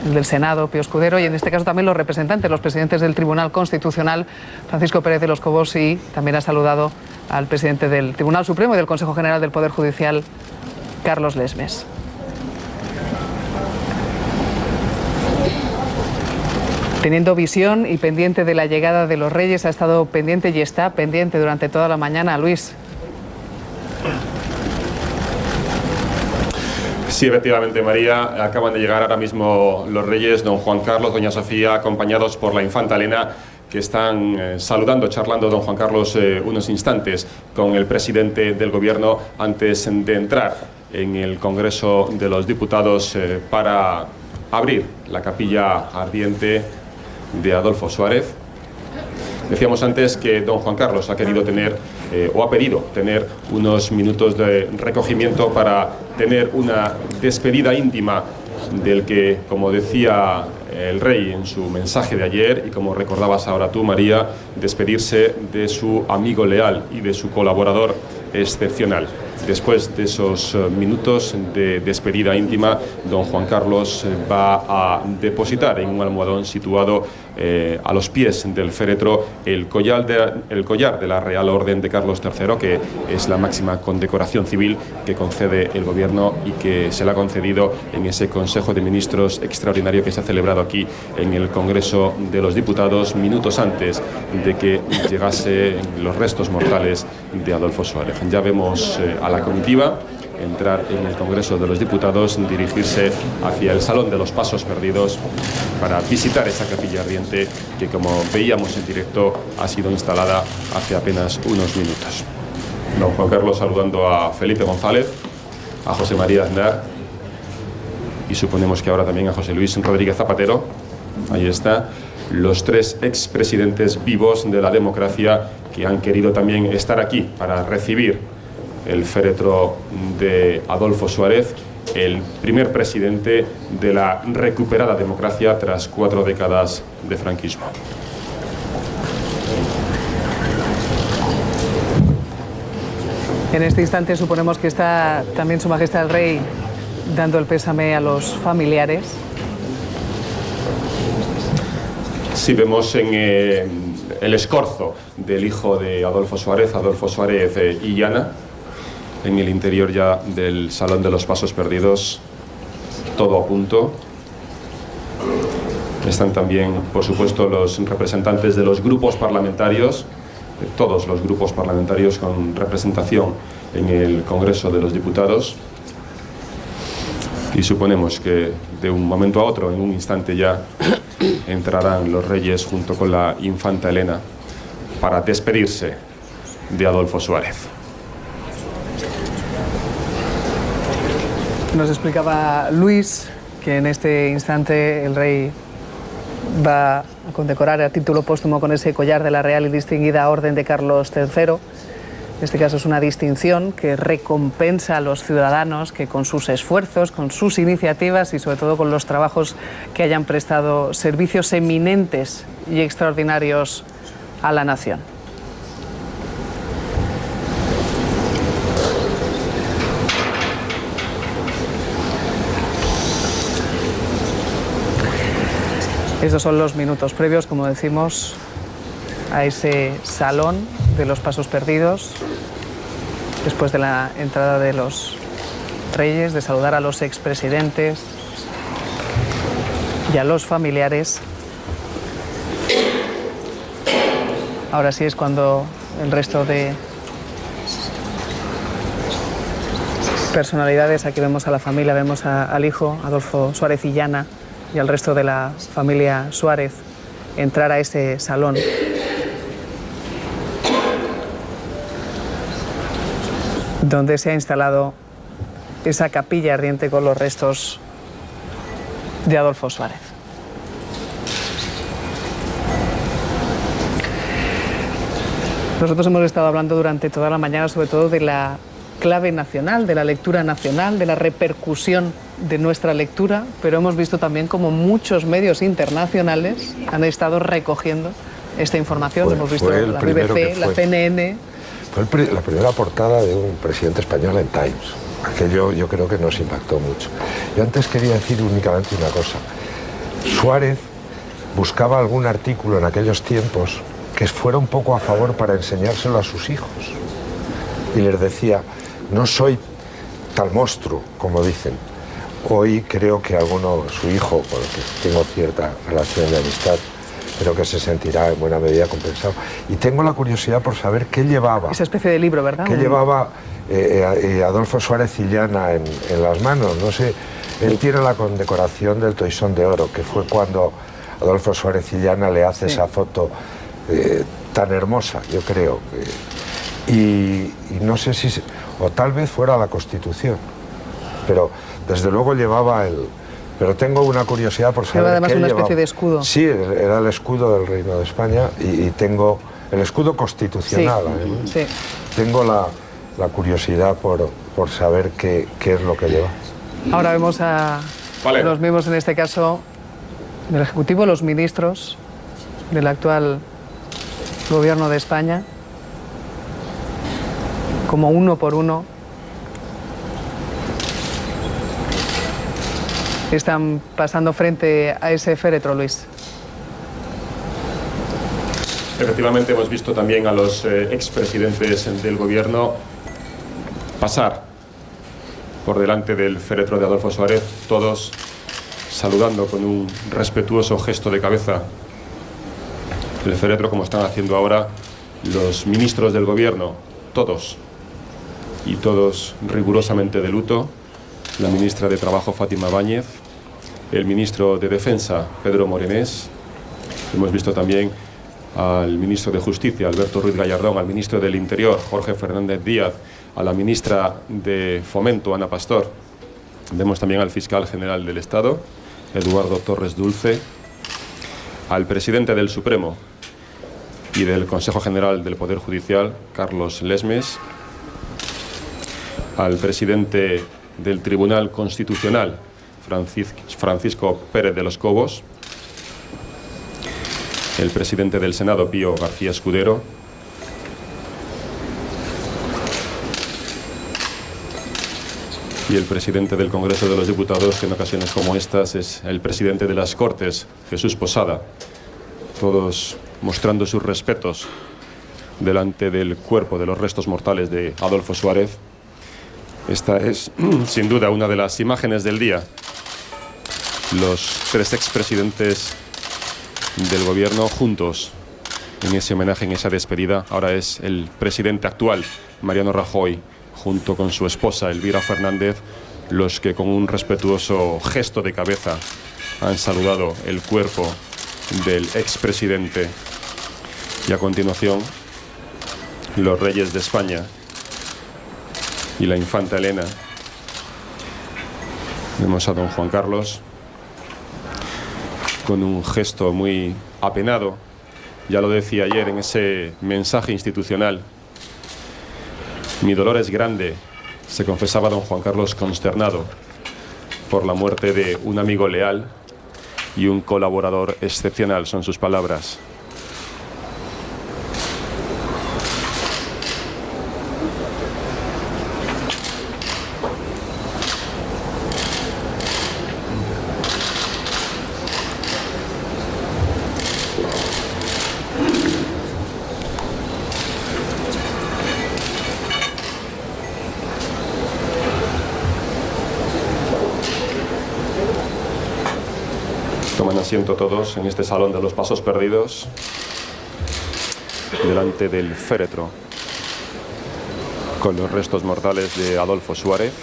el del Senado, Pío Escudero, y en este caso también los representantes, los presidentes del Tribunal Constitucional, Francisco Pérez de los Cobos, y también ha saludado al presidente del Tribunal Supremo y del Consejo General del Poder Judicial, Carlos Lesmes. Teniendo visión y pendiente de la llegada de los reyes, ha estado pendiente y está pendiente durante toda la mañana, Luis. Sí, efectivamente, María, acaban de llegar ahora mismo los reyes, don Juan Carlos, doña Sofía, acompañados por la infanta Elena, que están saludando, charlando, don Juan Carlos, unos instantes con el presidente del Gobierno antes de entrar en el Congreso de los Diputados para abrir la capilla ardiente de Adolfo Suárez. Decíamos antes que don Juan Carlos ha querido tener o ha pedido tener unos minutos de recogimiento para tener una despedida íntima del que, como decía el rey en su mensaje de ayer y como recordabas ahora tú, María, despedirse de su amigo leal y de su colaborador excepcional. Después de esos minutos de despedida íntima, don Juan Carlos va a depositar en un almohadón situado a los pies del féretro el collar de la Real Orden de Carlos III, que es la máxima condecoración civil que concede el Gobierno y que se le ha concedido en ese Consejo de Ministros extraordinario que se ha celebrado aquí en el Congreso de los Diputados minutos antes de que llegase los restos mortales de Adolfo Suárez. Ya vemos a la comitiva entrar en el Congreso de los Diputados, dirigirse hacia el Salón de los Pasos Perdidos para visitar esa capilla ardiente que, como veíamos en directo, ha sido instalada hace apenas unos minutos. Don Juan Carlos saludando a Felipe González, a José María Aznar y suponemos que ahora también a José Luis Rodríguez Zapatero. Ahí está, los tres expresidentes vivos de la democracia que han querido también estar aquí para recibir el féretro de Adolfo Suárez, el primer presidente de la recuperada democracia tras 4 décadas de franquismo. En este instante suponemos que está también Su Majestad el Rey dando el pésame a los familiares. Sí, vemos en el escorzo del hijo de Adolfo Suárez y Ana, en el interior ya del Salón de los Pasos Perdidos, todo a punto. Están también, por supuesto, los representantes de los grupos parlamentarios, de todos los grupos parlamentarios con representación en el Congreso de los Diputados. Y suponemos que de un momento a otro, en un instante ya, entrarán los reyes junto con la infanta Elena para despedirse de Adolfo Suárez. Nos explicaba Luis que en este instante el rey va a condecorar a título póstumo con ese collar de la Real y Distinguida Orden de Carlos III. En este caso es una distinción que recompensa a los ciudadanos que con sus esfuerzos, con sus iniciativas y sobre todo con los trabajos que hayan prestado servicios eminentes y extraordinarios a la nación. Estos son los minutos previos, como decimos, a ese salón de los pasos perdidos, después de la entrada de los reyes, de saludar a los expresidentes y a los familiares. Ahora sí es cuando el resto de personalidades, aquí vemos a la familia, vemos al hijo, Adolfo Suárez Illana, y al resto de la familia Suárez, entrar a ese salón. Donde se ha instalado esa capilla ardiente con los restos de Adolfo Suárez. Nosotros hemos estado hablando durante toda la mañana sobre todo de la clave nacional, de la lectura nacional, de la repercusión de nuestra lectura, pero hemos visto también como muchos medios internacionales han estado recogiendo esta información. Hemos visto la BBC, la CNN. Fue la primera portada de un presidente español en Times. Aquello yo creo que nos impactó mucho. Yo antes quería decir únicamente una cosa. Suárez buscaba algún artículo en aquellos tiempos que fuera un poco a favor para enseñárselo a sus hijos. Y les decía, no soy tal monstruo, como dicen. Hoy creo que su hijo, con el que tengo cierta relación de amistad, creo que se sentirá en buena medida compensado. Y tengo la curiosidad por saber qué llevaba. Esa especie de libro, ¿verdad? ¿Qué llevaba Adolfo Suárez Illana en las manos? No sé, él tiene la condecoración del Toisón de Oro, que fue cuando Adolfo Suárez Illana le hace esa foto tan hermosa, yo creo. Y no sé si... O tal vez fuera la Constitución. Pero desde luego llevaba el... Pero tengo una curiosidad por saber además qué una llevaba. especie de escudo. Sí, era el escudo del Reino de España y tengo el escudo constitucional. Sí. Tengo la curiosidad por saber qué es lo que lleva. Ahora vemos a los miembros, en este caso, del Ejecutivo, los ministros del actual Gobierno de España, como uno por uno están pasando frente a ese féretro, Luis. Efectivamente, hemos visto también a los expresidentes del gobierno pasar por delante del féretro de Adolfo Suárez, todos saludando con un respetuoso gesto de cabeza el féretro, como están haciendo ahora los ministros del gobierno, todos, y todos rigurosamente de luto. La ministra de Trabajo, Fátima Báñez, el ministro de Defensa, Pedro Morenés. Hemos visto también al ministro de Justicia, Alberto Ruiz Gallardón, al ministro del Interior, Jorge Fernández Díaz, a la ministra de Fomento, Ana Pastor. Vemos también al fiscal general del Estado, Eduardo Torres Dulce, al presidente del Supremo y del Consejo General del Poder Judicial, Carlos Lesmes, al presidente del Tribunal Constitucional, Francisco Pérez de los Cobos, el presidente del Senado, Pío García Escudero, y el presidente del Congreso de los Diputados, que en ocasiones como estas es el presidente de las Cortes, Jesús Posada, todos mostrando sus respetos delante del cuerpo de los restos mortales de Adolfo Suárez. Esta es, sin duda, una de las imágenes del día. Los tres expresidentes del gobierno juntos en ese homenaje, en esa despedida. Ahora es el presidente actual, Mariano Rajoy, junto con su esposa, Elvira Fernández, los que con un respetuoso gesto de cabeza han saludado el cuerpo del expresidente. Y a continuación, los reyes de España, y la infanta Elena. Vemos a don Juan Carlos con un gesto muy apenado. Ya lo decía ayer en ese mensaje institucional. Mi dolor es grande, se confesaba don Juan Carlos consternado por la muerte de un amigo leal y un colaborador excepcional, son sus palabras. Toman asiento todos en este salón de los pasos perdidos, delante del féretro, con los restos mortales de Adolfo Suárez.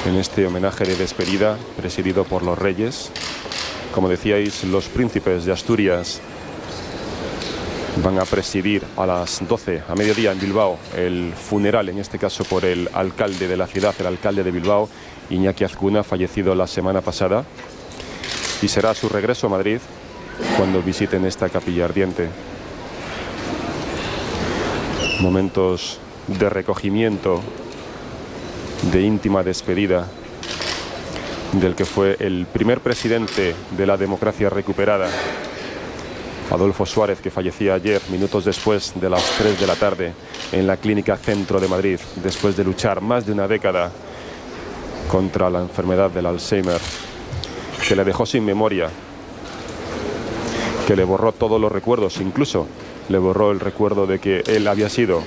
En este homenaje de despedida, presidido por los reyes. Como decíais, los príncipes de Asturias van a presidir a las 12, a mediodía en Bilbao, el funeral, en este caso por el alcalde de la ciudad, el alcalde de Bilbao, Iñaki Azcuna, fallecido la semana pasada. Y será su regreso a Madrid cuando visiten esta capilla ardiente. Momentos de recogimiento, de íntima despedida del que fue el primer presidente de la democracia recuperada, Adolfo Suárez, que fallecía ayer, minutos después de las 3 de la tarde, en la Clínica Centro de Madrid, después de luchar más de una década contra la enfermedad del Alzheimer, que le dejó sin memoria, que le borró todos los recuerdos, incluso le borró el recuerdo de que él había sido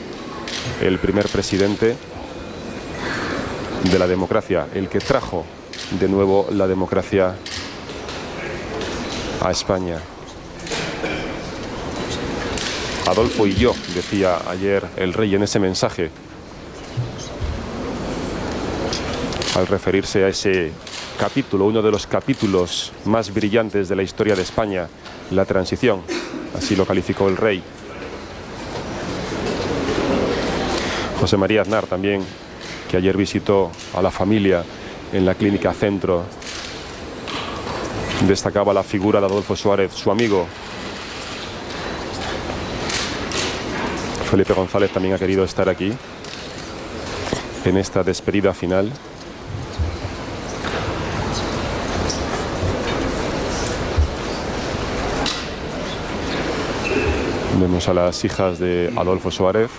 el primer presidente de la democracia, el que trajo de nuevo la democracia a España. Adolfo y yo, decía ayer el rey en ese mensaje, al referirse a ese capítulo, uno de los capítulos más brillantes de la historia de España, la transición, así lo calificó el rey. José María Aznar también, que ayer visitó a la familia en la Clínica Centro, destacaba la figura de Adolfo Suárez, su amigo. Felipe González también ha querido estar aquí en esta despedida final. Vemos a las hijas de Adolfo Suárez.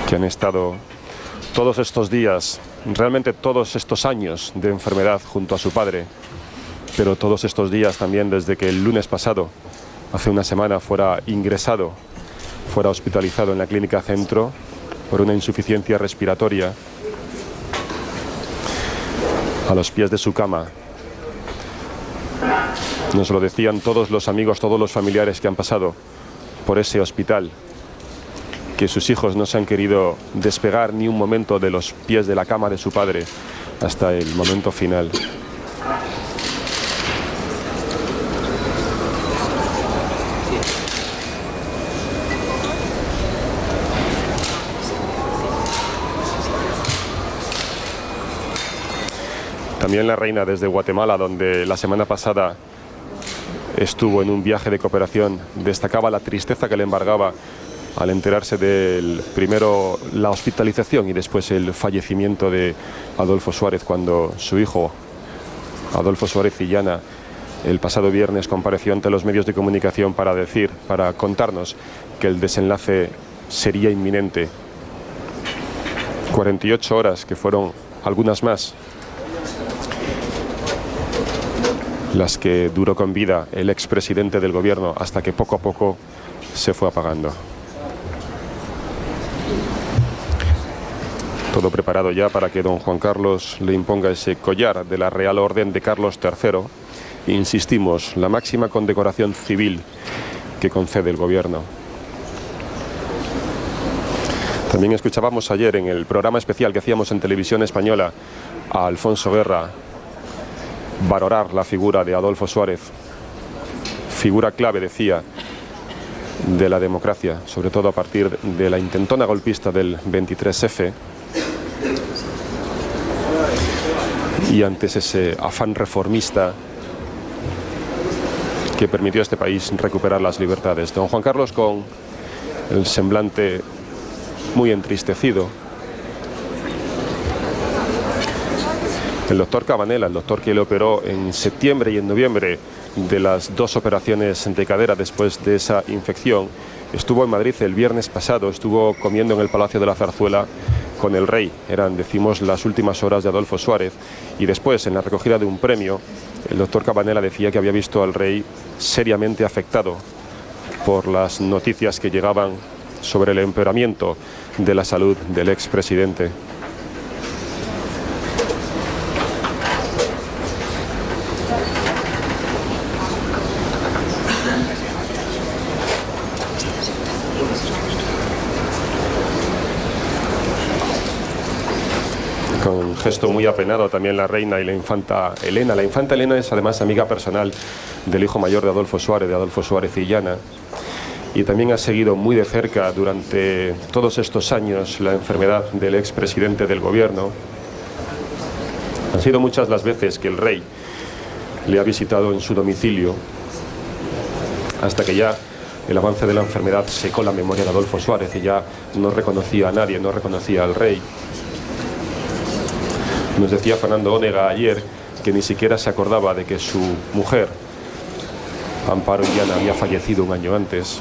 Que han estado todos estos días, realmente todos estos años de enfermedad junto a su padre, pero todos estos días también desde que el lunes pasado, hace una semana, fuera ingresado, fuera hospitalizado en la Clínica Centro por una insuficiencia respiratoria, a los pies de su cama. Nos lo decían todos los amigos, todos los familiares que han pasado por ese hospital, que sus hijos no se han querido despegar ni un momento de los pies de la cama de su padre hasta el momento final. También la reina desde Guatemala, donde la semana pasada estuvo en un viaje de cooperación, destacaba la tristeza que le embargaba al enterarse del primero la hospitalización y después el fallecimiento de Adolfo Suárez, cuando su hijo Adolfo Suárez Illana el pasado viernes compareció ante los medios de comunicación para contarnos que el desenlace sería inminente. 48 horas, que fueron algunas más, las que duró con vida el expresidente del gobierno, hasta que poco a poco se fue apagando. Todo preparado ya para que don Juan Carlos le imponga ese collar de la Real Orden de Carlos III. Insistimos, la máxima condecoración civil que concede el gobierno. También escuchábamos ayer en el programa especial que hacíamos en Televisión Española a Alfonso Guerra valorar la figura de Adolfo Suárez, figura clave, decía, de la democracia, sobre todo a partir de la intentona golpista del 23F, y antes ese afán reformista que permitió a este país recuperar las libertades. Don Juan Carlos, con el semblante muy entristecido. El doctor Cabanela, el doctor que le operó en septiembre y en noviembre de las 2 operaciones de cadera después de esa infección, estuvo en Madrid el viernes pasado, estuvo comiendo en el Palacio de la Zarzuela con el rey. Eran, decimos, las últimas horas de Adolfo Suárez, y después, en la recogida de un premio, el doctor Cabanela decía que había visto al rey seriamente afectado por las noticias que llegaban sobre el empeoramiento de la salud del expresidente. Con un gesto muy apenado también la reina y la infanta Elena. La infanta Elena es además amiga personal del hijo mayor de Adolfo Suárez y Llana, y también ha seguido muy de cerca durante todos estos años la enfermedad del expresidente del gobierno. Han sido muchas las veces que el rey le ha visitado en su domicilio, hasta que ya el avance de la enfermedad secó la memoria de Adolfo Suárez y ya no reconocía a nadie, no reconocía al rey. Nos decía Fernando Onega ayer que ni siquiera se acordaba de que su mujer, Amparo Illana, había fallecido un año antes.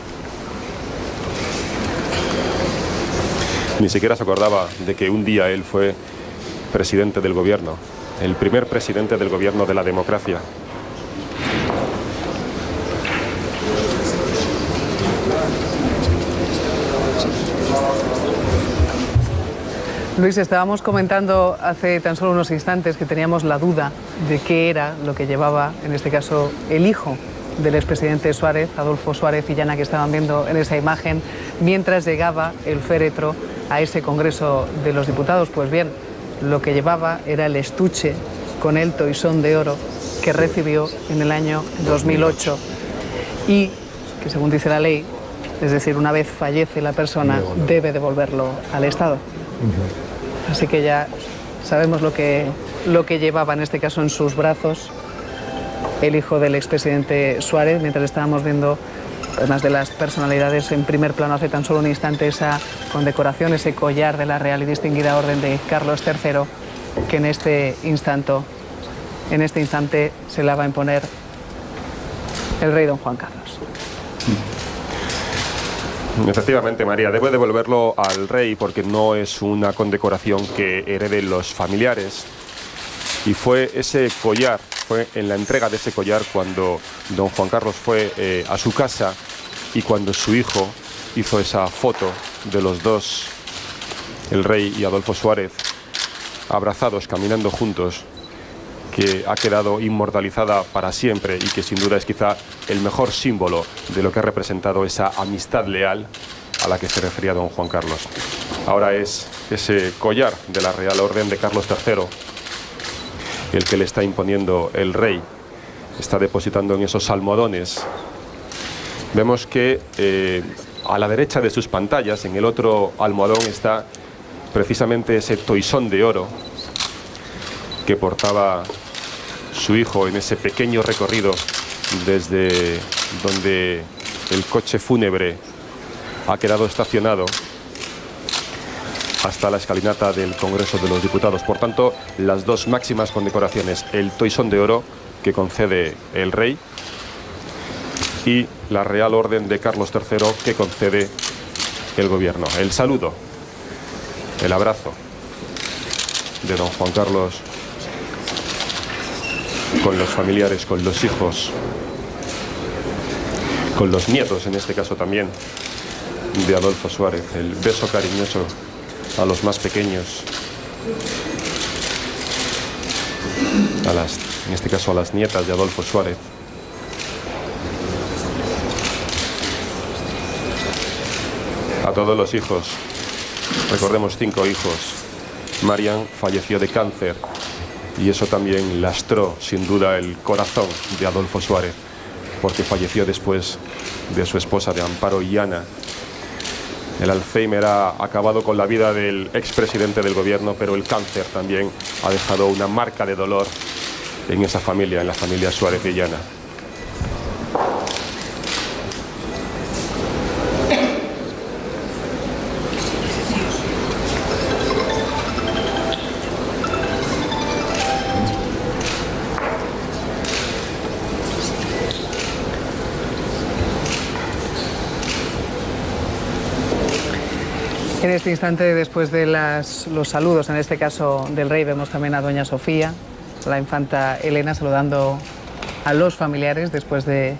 Ni siquiera se acordaba de que un día él fue presidente del gobierno, el primer presidente del gobierno de la democracia. Luis, estábamos comentando hace tan solo unos instantes que teníamos la duda de qué era lo que llevaba, en este caso, el hijo del expresidente Suárez, Adolfo Suárez y Llana, que estaban viendo en esa imagen, mientras llegaba el féretro a ese Congreso de los Diputados. Pues bien, lo que llevaba era el estuche con el toisón de oro que recibió en el año 2008 y que, según dice la ley, es decir, una vez fallece la persona, debe devolverlo al Estado. Así que ya sabemos lo que llevaba, en este caso, en sus brazos el hijo del expresidente Suárez, mientras estábamos viendo, además de las personalidades en primer plano hace tan solo un instante, esa condecoración, ese collar de la Real y Distinguida Orden de Carlos III, que en este instante se la va a imponer el rey don Juan Carlos. Efectivamente, María, debe devolverlo al rey porque no es una condecoración que hereden los familiares. Y fue ese collar, fue en la entrega de ese collar cuando don Juan Carlos fue a su casa y cuando su hijo hizo esa foto de los dos, el rey y Adolfo Suárez, abrazados, caminando juntos, que ha quedado inmortalizada para siempre y que sin duda es quizá el mejor símbolo de lo que ha representado esa amistad leal a la que se refería don Juan Carlos. Ahora es ese collar de la Real Orden de Carlos III el que le está imponiendo el rey. Está depositando en esos almohadones. Vemos que a la derecha de sus pantallas, en el otro almohadón, está precisamente ese toisón de oro que portaba su hijo en ese pequeño recorrido desde donde el coche fúnebre ha quedado estacionado hasta la escalinata del Congreso de los Diputados. Por tanto, las dos máximas condecoraciones, el toisón de oro que concede el rey y la Real Orden de Carlos III que concede el gobierno. El saludo, el abrazo de don Juan Carlos con los familiares, con los hijos, con los nietos, en este caso también, de Adolfo Suárez. El beso cariñoso a los más pequeños, en este caso a las nietas de Adolfo Suárez. A todos los hijos, recordemos 5 hijos. Marian falleció de cáncer y eso también lastró sin duda el corazón de Adolfo Suárez, porque falleció después de su esposa, de Amparo Illana. El Alzheimer ha acabado con la vida del expresidente del gobierno, pero el cáncer también ha dejado una marca de dolor en esa familia, en la familia Suárez de Illana. En este instante, después de los saludos, en este caso del rey, vemos también a doña Sofía, la infanta Elena, saludando a los familiares después de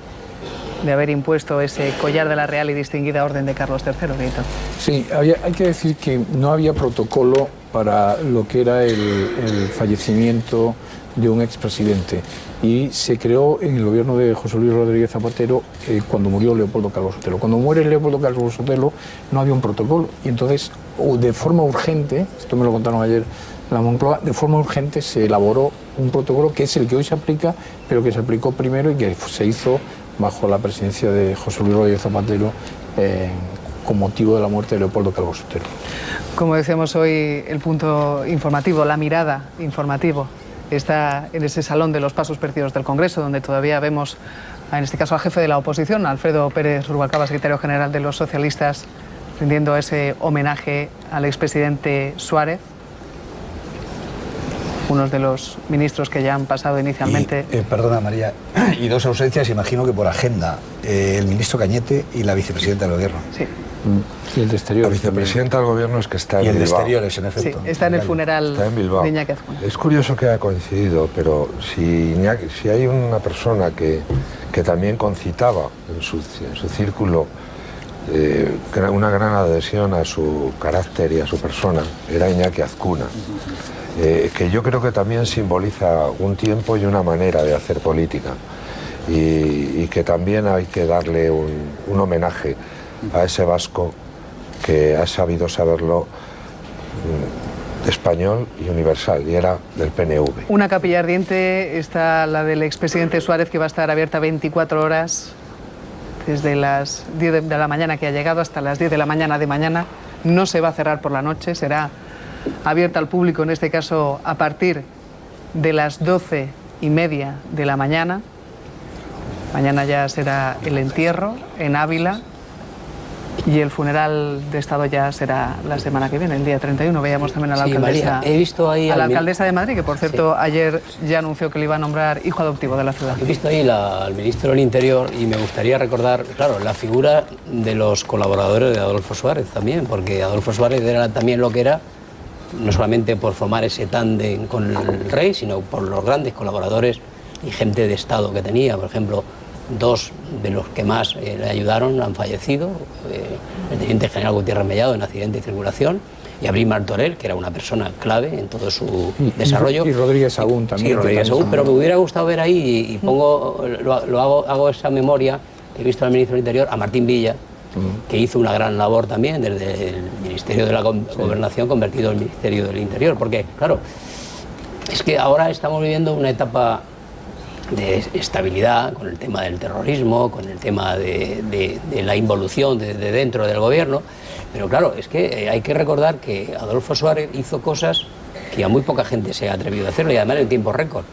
haber impuesto ese collar de la Real y Distinguida Orden de Carlos III, Víctor. Sí, hay que decir que no había protocolo para lo que era el fallecimiento de un expresidente, y se creó en el gobierno de José Luis Rodríguez Zapatero cuando murió Leopoldo Calvo Sotelo. Cuando muere Leopoldo Calvo Sotelo no había un protocolo, y entonces de forma urgente, esto me lo contaron ayer en la Moncloa, de forma urgente se elaboró un protocolo que es el que hoy se aplica, pero que se aplicó primero y que se hizo bajo la presidencia de José Luis Rodríguez Zapatero con motivo de la muerte de Leopoldo Calvo Sotelo. Como decíamos hoy, el punto informativo, la mirada informativo, está en ese salón de los pasos perdidos del Congreso, donde todavía vemos, en este caso, al jefe de la oposición, Alfredo Pérez Rubalcaba, secretario general de los socialistas, rindiendo ese homenaje al expresidente Suárez. Unos de los ministros que ya han pasado inicialmente. Perdona, María, y dos ausencias, imagino que por agenda, el ministro Cañete y la vicepresidenta del Gobierno. Sí. Y el de Exteriores. La vicepresidenta del Gobierno es que está en Bilbao. Y el de Exteriores, en efecto. Sí, está en el funeral de Iñaki Azcuna. Es curioso que haya coincidido, pero si hay una persona que también concitaba en su círculo una gran adhesión a su carácter y a su persona, era Iñaki Azcuna. Que yo creo que también simboliza un tiempo y una manera de hacer política, y que también hay que darle un homenaje a ese vasco que ha sabido saberlo español y universal, y era del PNV. Una capilla ardiente está la del expresidente Suárez, que va a estar abierta 24 horas, desde las 10 de la mañana que ha llegado hasta las 10 de la mañana de mañana. No se va a cerrar por la noche, será abierta al público, en este caso a partir de las 12:30 de la mañana. Mañana ya será el entierro en Ávila, y el funeral de Estado ya será la semana que viene, el día 31. Veíamos también a la alcaldesa, María, he visto ahí a la alcaldesa de Madrid, que por cierto ayer ya anunció que le iba a nombrar hijo adoptivo de la ciudad. He visto ahí al ministro del Interior, y me gustaría recordar, claro, la figura de los colaboradores de Adolfo Suárez también, porque Adolfo Suárez era también lo que era, no solamente por formar ese tándem con el rey, sino por los grandes colaboradores y gente de Estado que tenía. Por ejemplo, dos de los que más le ayudaron han fallecido, el teniente general Gutiérrez Mellado en accidente de circulación, y Abril Martorell, que era una persona clave en todo su desarrollo. Y Rodríguez Sagún también. Sí, Rodríguez Sagún, pero me hubiera gustado ver ahí, y hago esa memoria, que he visto al ministro del Interior, a Martín Villa, que hizo una gran labor también desde el Ministerio de la Gobernación, convertido en Ministerio del Interior, porque, claro, es que ahora estamos viviendo una etapa de estabilidad con el tema del terrorismo, con el tema de la involución de dentro del gobierno, pero claro, es que hay que recordar que Adolfo Suárez hizo cosas que a muy poca gente se ha atrevido a hacerlo, y además en tiempo récord.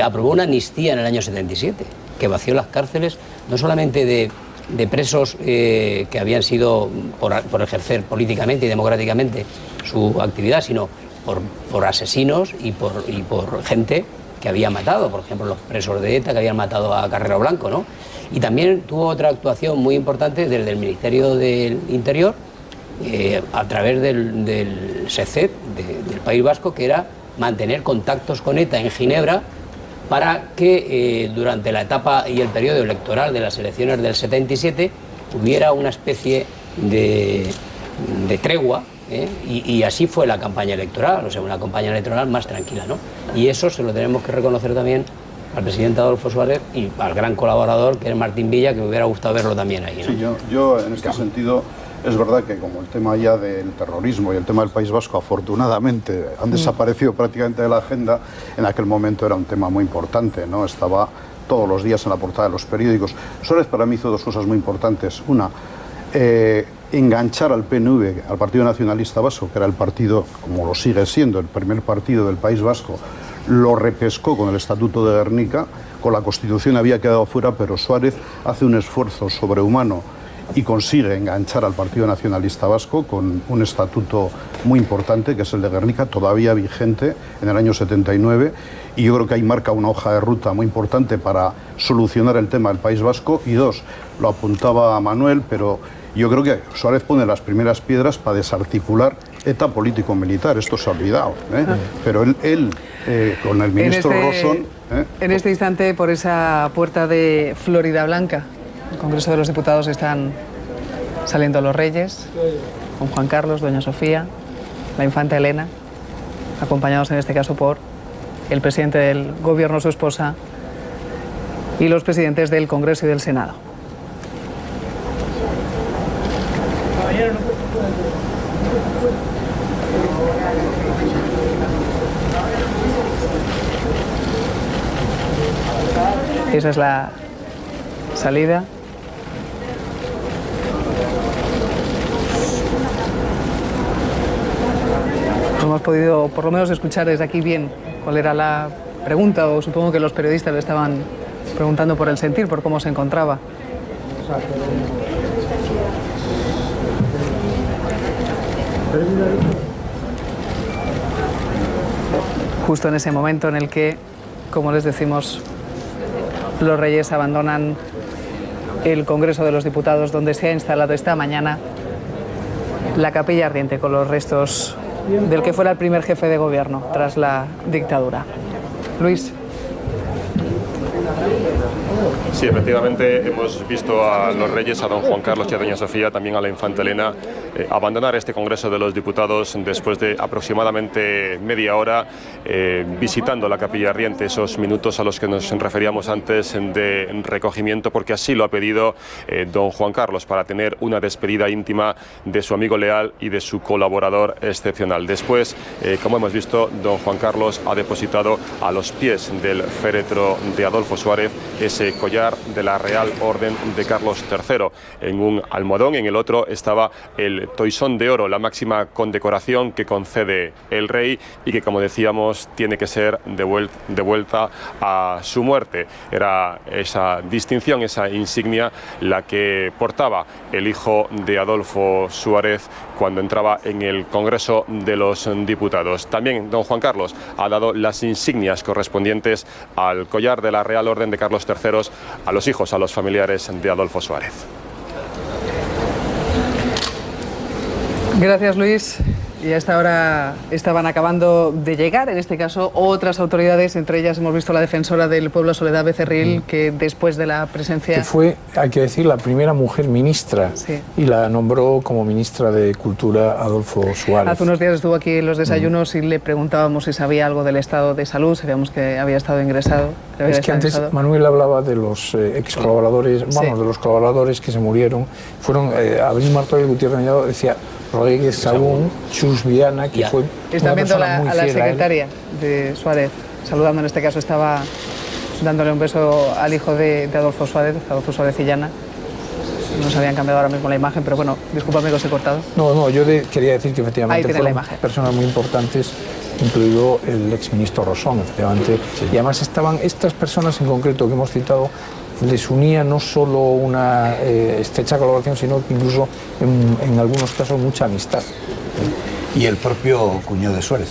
Aprobó una amnistía en el año 77, que vació las cárceles no solamente de presos que habían sido por ejercer políticamente y democráticamente su actividad, sino por asesinos y por gente que había matado, por ejemplo, los presos de ETA que habían matado a Carrero Blanco, ¿no? Y también tuvo otra actuación muy importante desde el Ministerio del Interior, a través del SECET del País Vasco, que era mantener contactos con ETA en Ginebra para que durante la etapa y el periodo electoral de las elecciones del 77 hubiera una especie de tregua. Y así fue la campaña electoral, o sea, una campaña electoral más tranquila, ¿no? Y eso se lo tenemos que reconocer también al presidente Adolfo Suárez y al gran colaborador que es Martín Villa, que me hubiera gustado verlo también ahí, ¿no? Sí, yo en este sentido Es verdad que como el tema ya del terrorismo y el tema del País Vasco afortunadamente han desaparecido prácticamente de la agenda, en aquel momento era un tema muy importante, ¿no? Estaba todos los días en la portada de los periódicos. Suárez para mí hizo dos cosas muy importantes. Una, enganchar al PNV, al Partido Nacionalista Vasco, que era el partido, como lo sigue siendo, el primer partido del País Vasco, lo repescó con el Estatuto de Gernika, con la Constitución había quedado fuera, pero Suárez hace un esfuerzo sobrehumano y consigue enganchar al Partido Nacionalista Vasco con un estatuto muy importante, que es el de Gernika, todavía vigente en el año 79, y yo creo que ahí marca una hoja de ruta muy importante para solucionar el tema del País Vasco. Y dos, lo apuntaba Manuel, pero yo creo que Suárez pone las primeras piedras para desarticular ETA político-militar. Esto se ha olvidado, ¿eh? Pero él con el ministro Rosón... En este instante, por esa puerta de Florida Blanca, el Congreso de los Diputados, están saliendo los reyes, con Juan Carlos, doña Sofía, la infanta Elena, acompañados en este caso por el presidente del Gobierno, su esposa, y los presidentes del Congreso y del Senado. Esa es la salida. Hemos podido por lo menos escuchar desde aquí bien cuál era la pregunta, o supongo que los periodistas le estaban preguntando por el sentir, por cómo se encontraba. Justo en ese momento en el que, como les decimos, los reyes abandonan el Congreso de los Diputados, donde se ha instalado esta mañana la capilla ardiente con los restos del que fuera el primer jefe de gobierno tras la dictadura. Luis. Sí, efectivamente hemos visto a los reyes, a don Juan Carlos y a doña Sofía, también a la infanta Elena, abandonar este Congreso de los Diputados después de aproximadamente media hora, visitando la capilla ardiente, esos minutos a los que nos referíamos antes de recogimiento, porque así lo ha pedido don Juan Carlos, para tener una despedida íntima de su amigo leal y de su colaborador excepcional. Después, como hemos visto, don Juan Carlos ha depositado a los pies del féretro de Adolfo Suárez ese collar de la Real Orden de Carlos III. En un almohadón, en el otro estaba el toisón de oro, la máxima condecoración que concede el rey y que, como decíamos, tiene que ser devuelta a su muerte. Era esa distinción, esa insignia, la que portaba el hijo de Adolfo Suárez cuando entraba en el Congreso de los Diputados. También don Juan Carlos ha dado las insignias correspondientes al collar de la Real Orden de Carlos III a los hijos, a los familiares de Adolfo Suárez. Gracias, Luis. Y a esta hora estaban acabando de llegar, en este caso, otras autoridades, entre ellas hemos visto la defensora del pueblo, Soledad Becerril, que después de la presencia... Que fue, hay que decir, la primera mujer ministra, sí, y la nombró como ministra de Cultura Adolfo Suárez. Hace unos días estuvo aquí en los desayunos y le preguntábamos si sabía algo del estado de salud, sabíamos que había estado ingresado. Es que antes Manuel hablaba de los ex colaboradores, sí, vamos, de los colaboradores que se murieron. Fueron Abril Martorell, Gutiérrez Mellado, decía... Rodríguez Sagún, Chus Viana, que fue Está viendo a la secretaria de Suárez, saludando, en este caso estaba dándole un beso al hijo de Adolfo Suárez y Llana. Nos habían cambiado ahora mismo la imagen, pero bueno, discúlpame que os he cortado. No, yo quería decir que efectivamente fueron personas muy importantes, incluido el exministro Rosón, efectivamente. Sí. Y además estaban estas personas en concreto que hemos citado, les unía no solo una estrecha colaboración, sino que incluso en algunos casos mucha amistad. Y el propio cuñado de Suárez,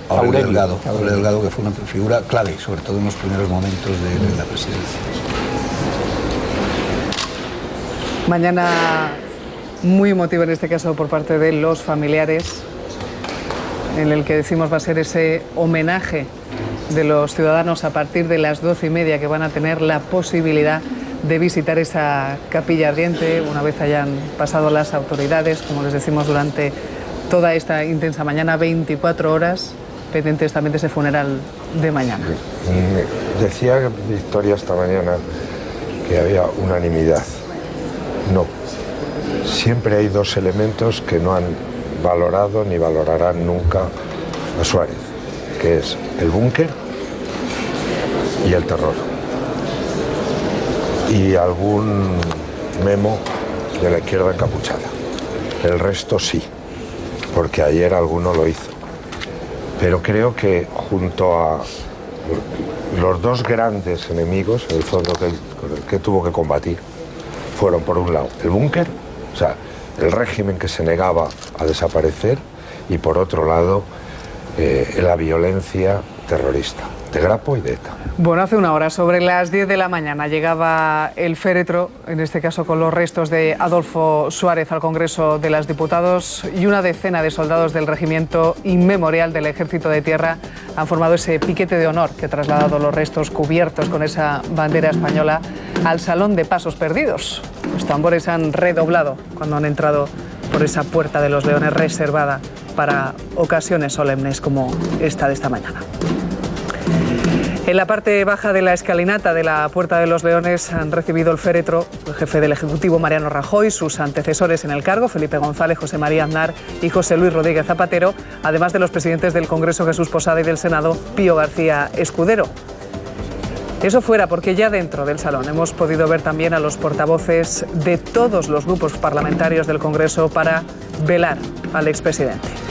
Aurelio Delgado, que fue una figura clave, sobre todo en los primeros momentos de la presidencia. Mañana muy emotiva en este caso por parte de los familiares, en el que decimos va a ser ese homenaje de los ciudadanos a partir de las 12:30, que van a tener la posibilidad de visitar esa capilla ardiente una vez hayan pasado las autoridades, como les decimos, durante toda esta intensa mañana, 24 horas pendientes también de ese funeral de mañana. Decía Victoria esta mañana que había unanimidad. No, siempre hay dos elementos que no han valorado ni valorarán nunca a Suárez, que es el búnker y el terror. Y algún memo de la izquierda encapuchada. El resto sí, porque ayer alguno lo hizo. Pero creo que junto a los dos grandes enemigos, en el fondo, que tuvo que combatir, fueron por un lado el búnker, o sea, el régimen que se negaba a desaparecer, y por otro lado la violencia terrorista, de Grapo y de ETA. Bueno, hace una hora, sobre las 10 de la mañana, llegaba el féretro, en este caso con los restos de Adolfo Suárez, al Congreso de los Diputados, y una decena de soldados del Regimiento Inmemorial del Ejército de Tierra han formado ese piquete de honor que ha trasladado los restos cubiertos con esa bandera española al Salón de Pasos Perdidos. Los tambores han redoblado cuando han entrado por esa Puerta de los Leones reservada para ocasiones solemnes como esta de esta mañana. En la parte baja de la escalinata de la Puerta de los Leones han recibido el féretro el jefe del Ejecutivo Mariano Rajoy, sus antecesores en el cargo, Felipe González, José María Aznar y José Luis Rodríguez Zapatero, además de los presidentes del Congreso Jesús Posada y del Senado Pío García Escudero. Eso fuera porque ya dentro del salón hemos podido ver también a los portavoces de todos los grupos parlamentarios del Congreso para velar al expresidente.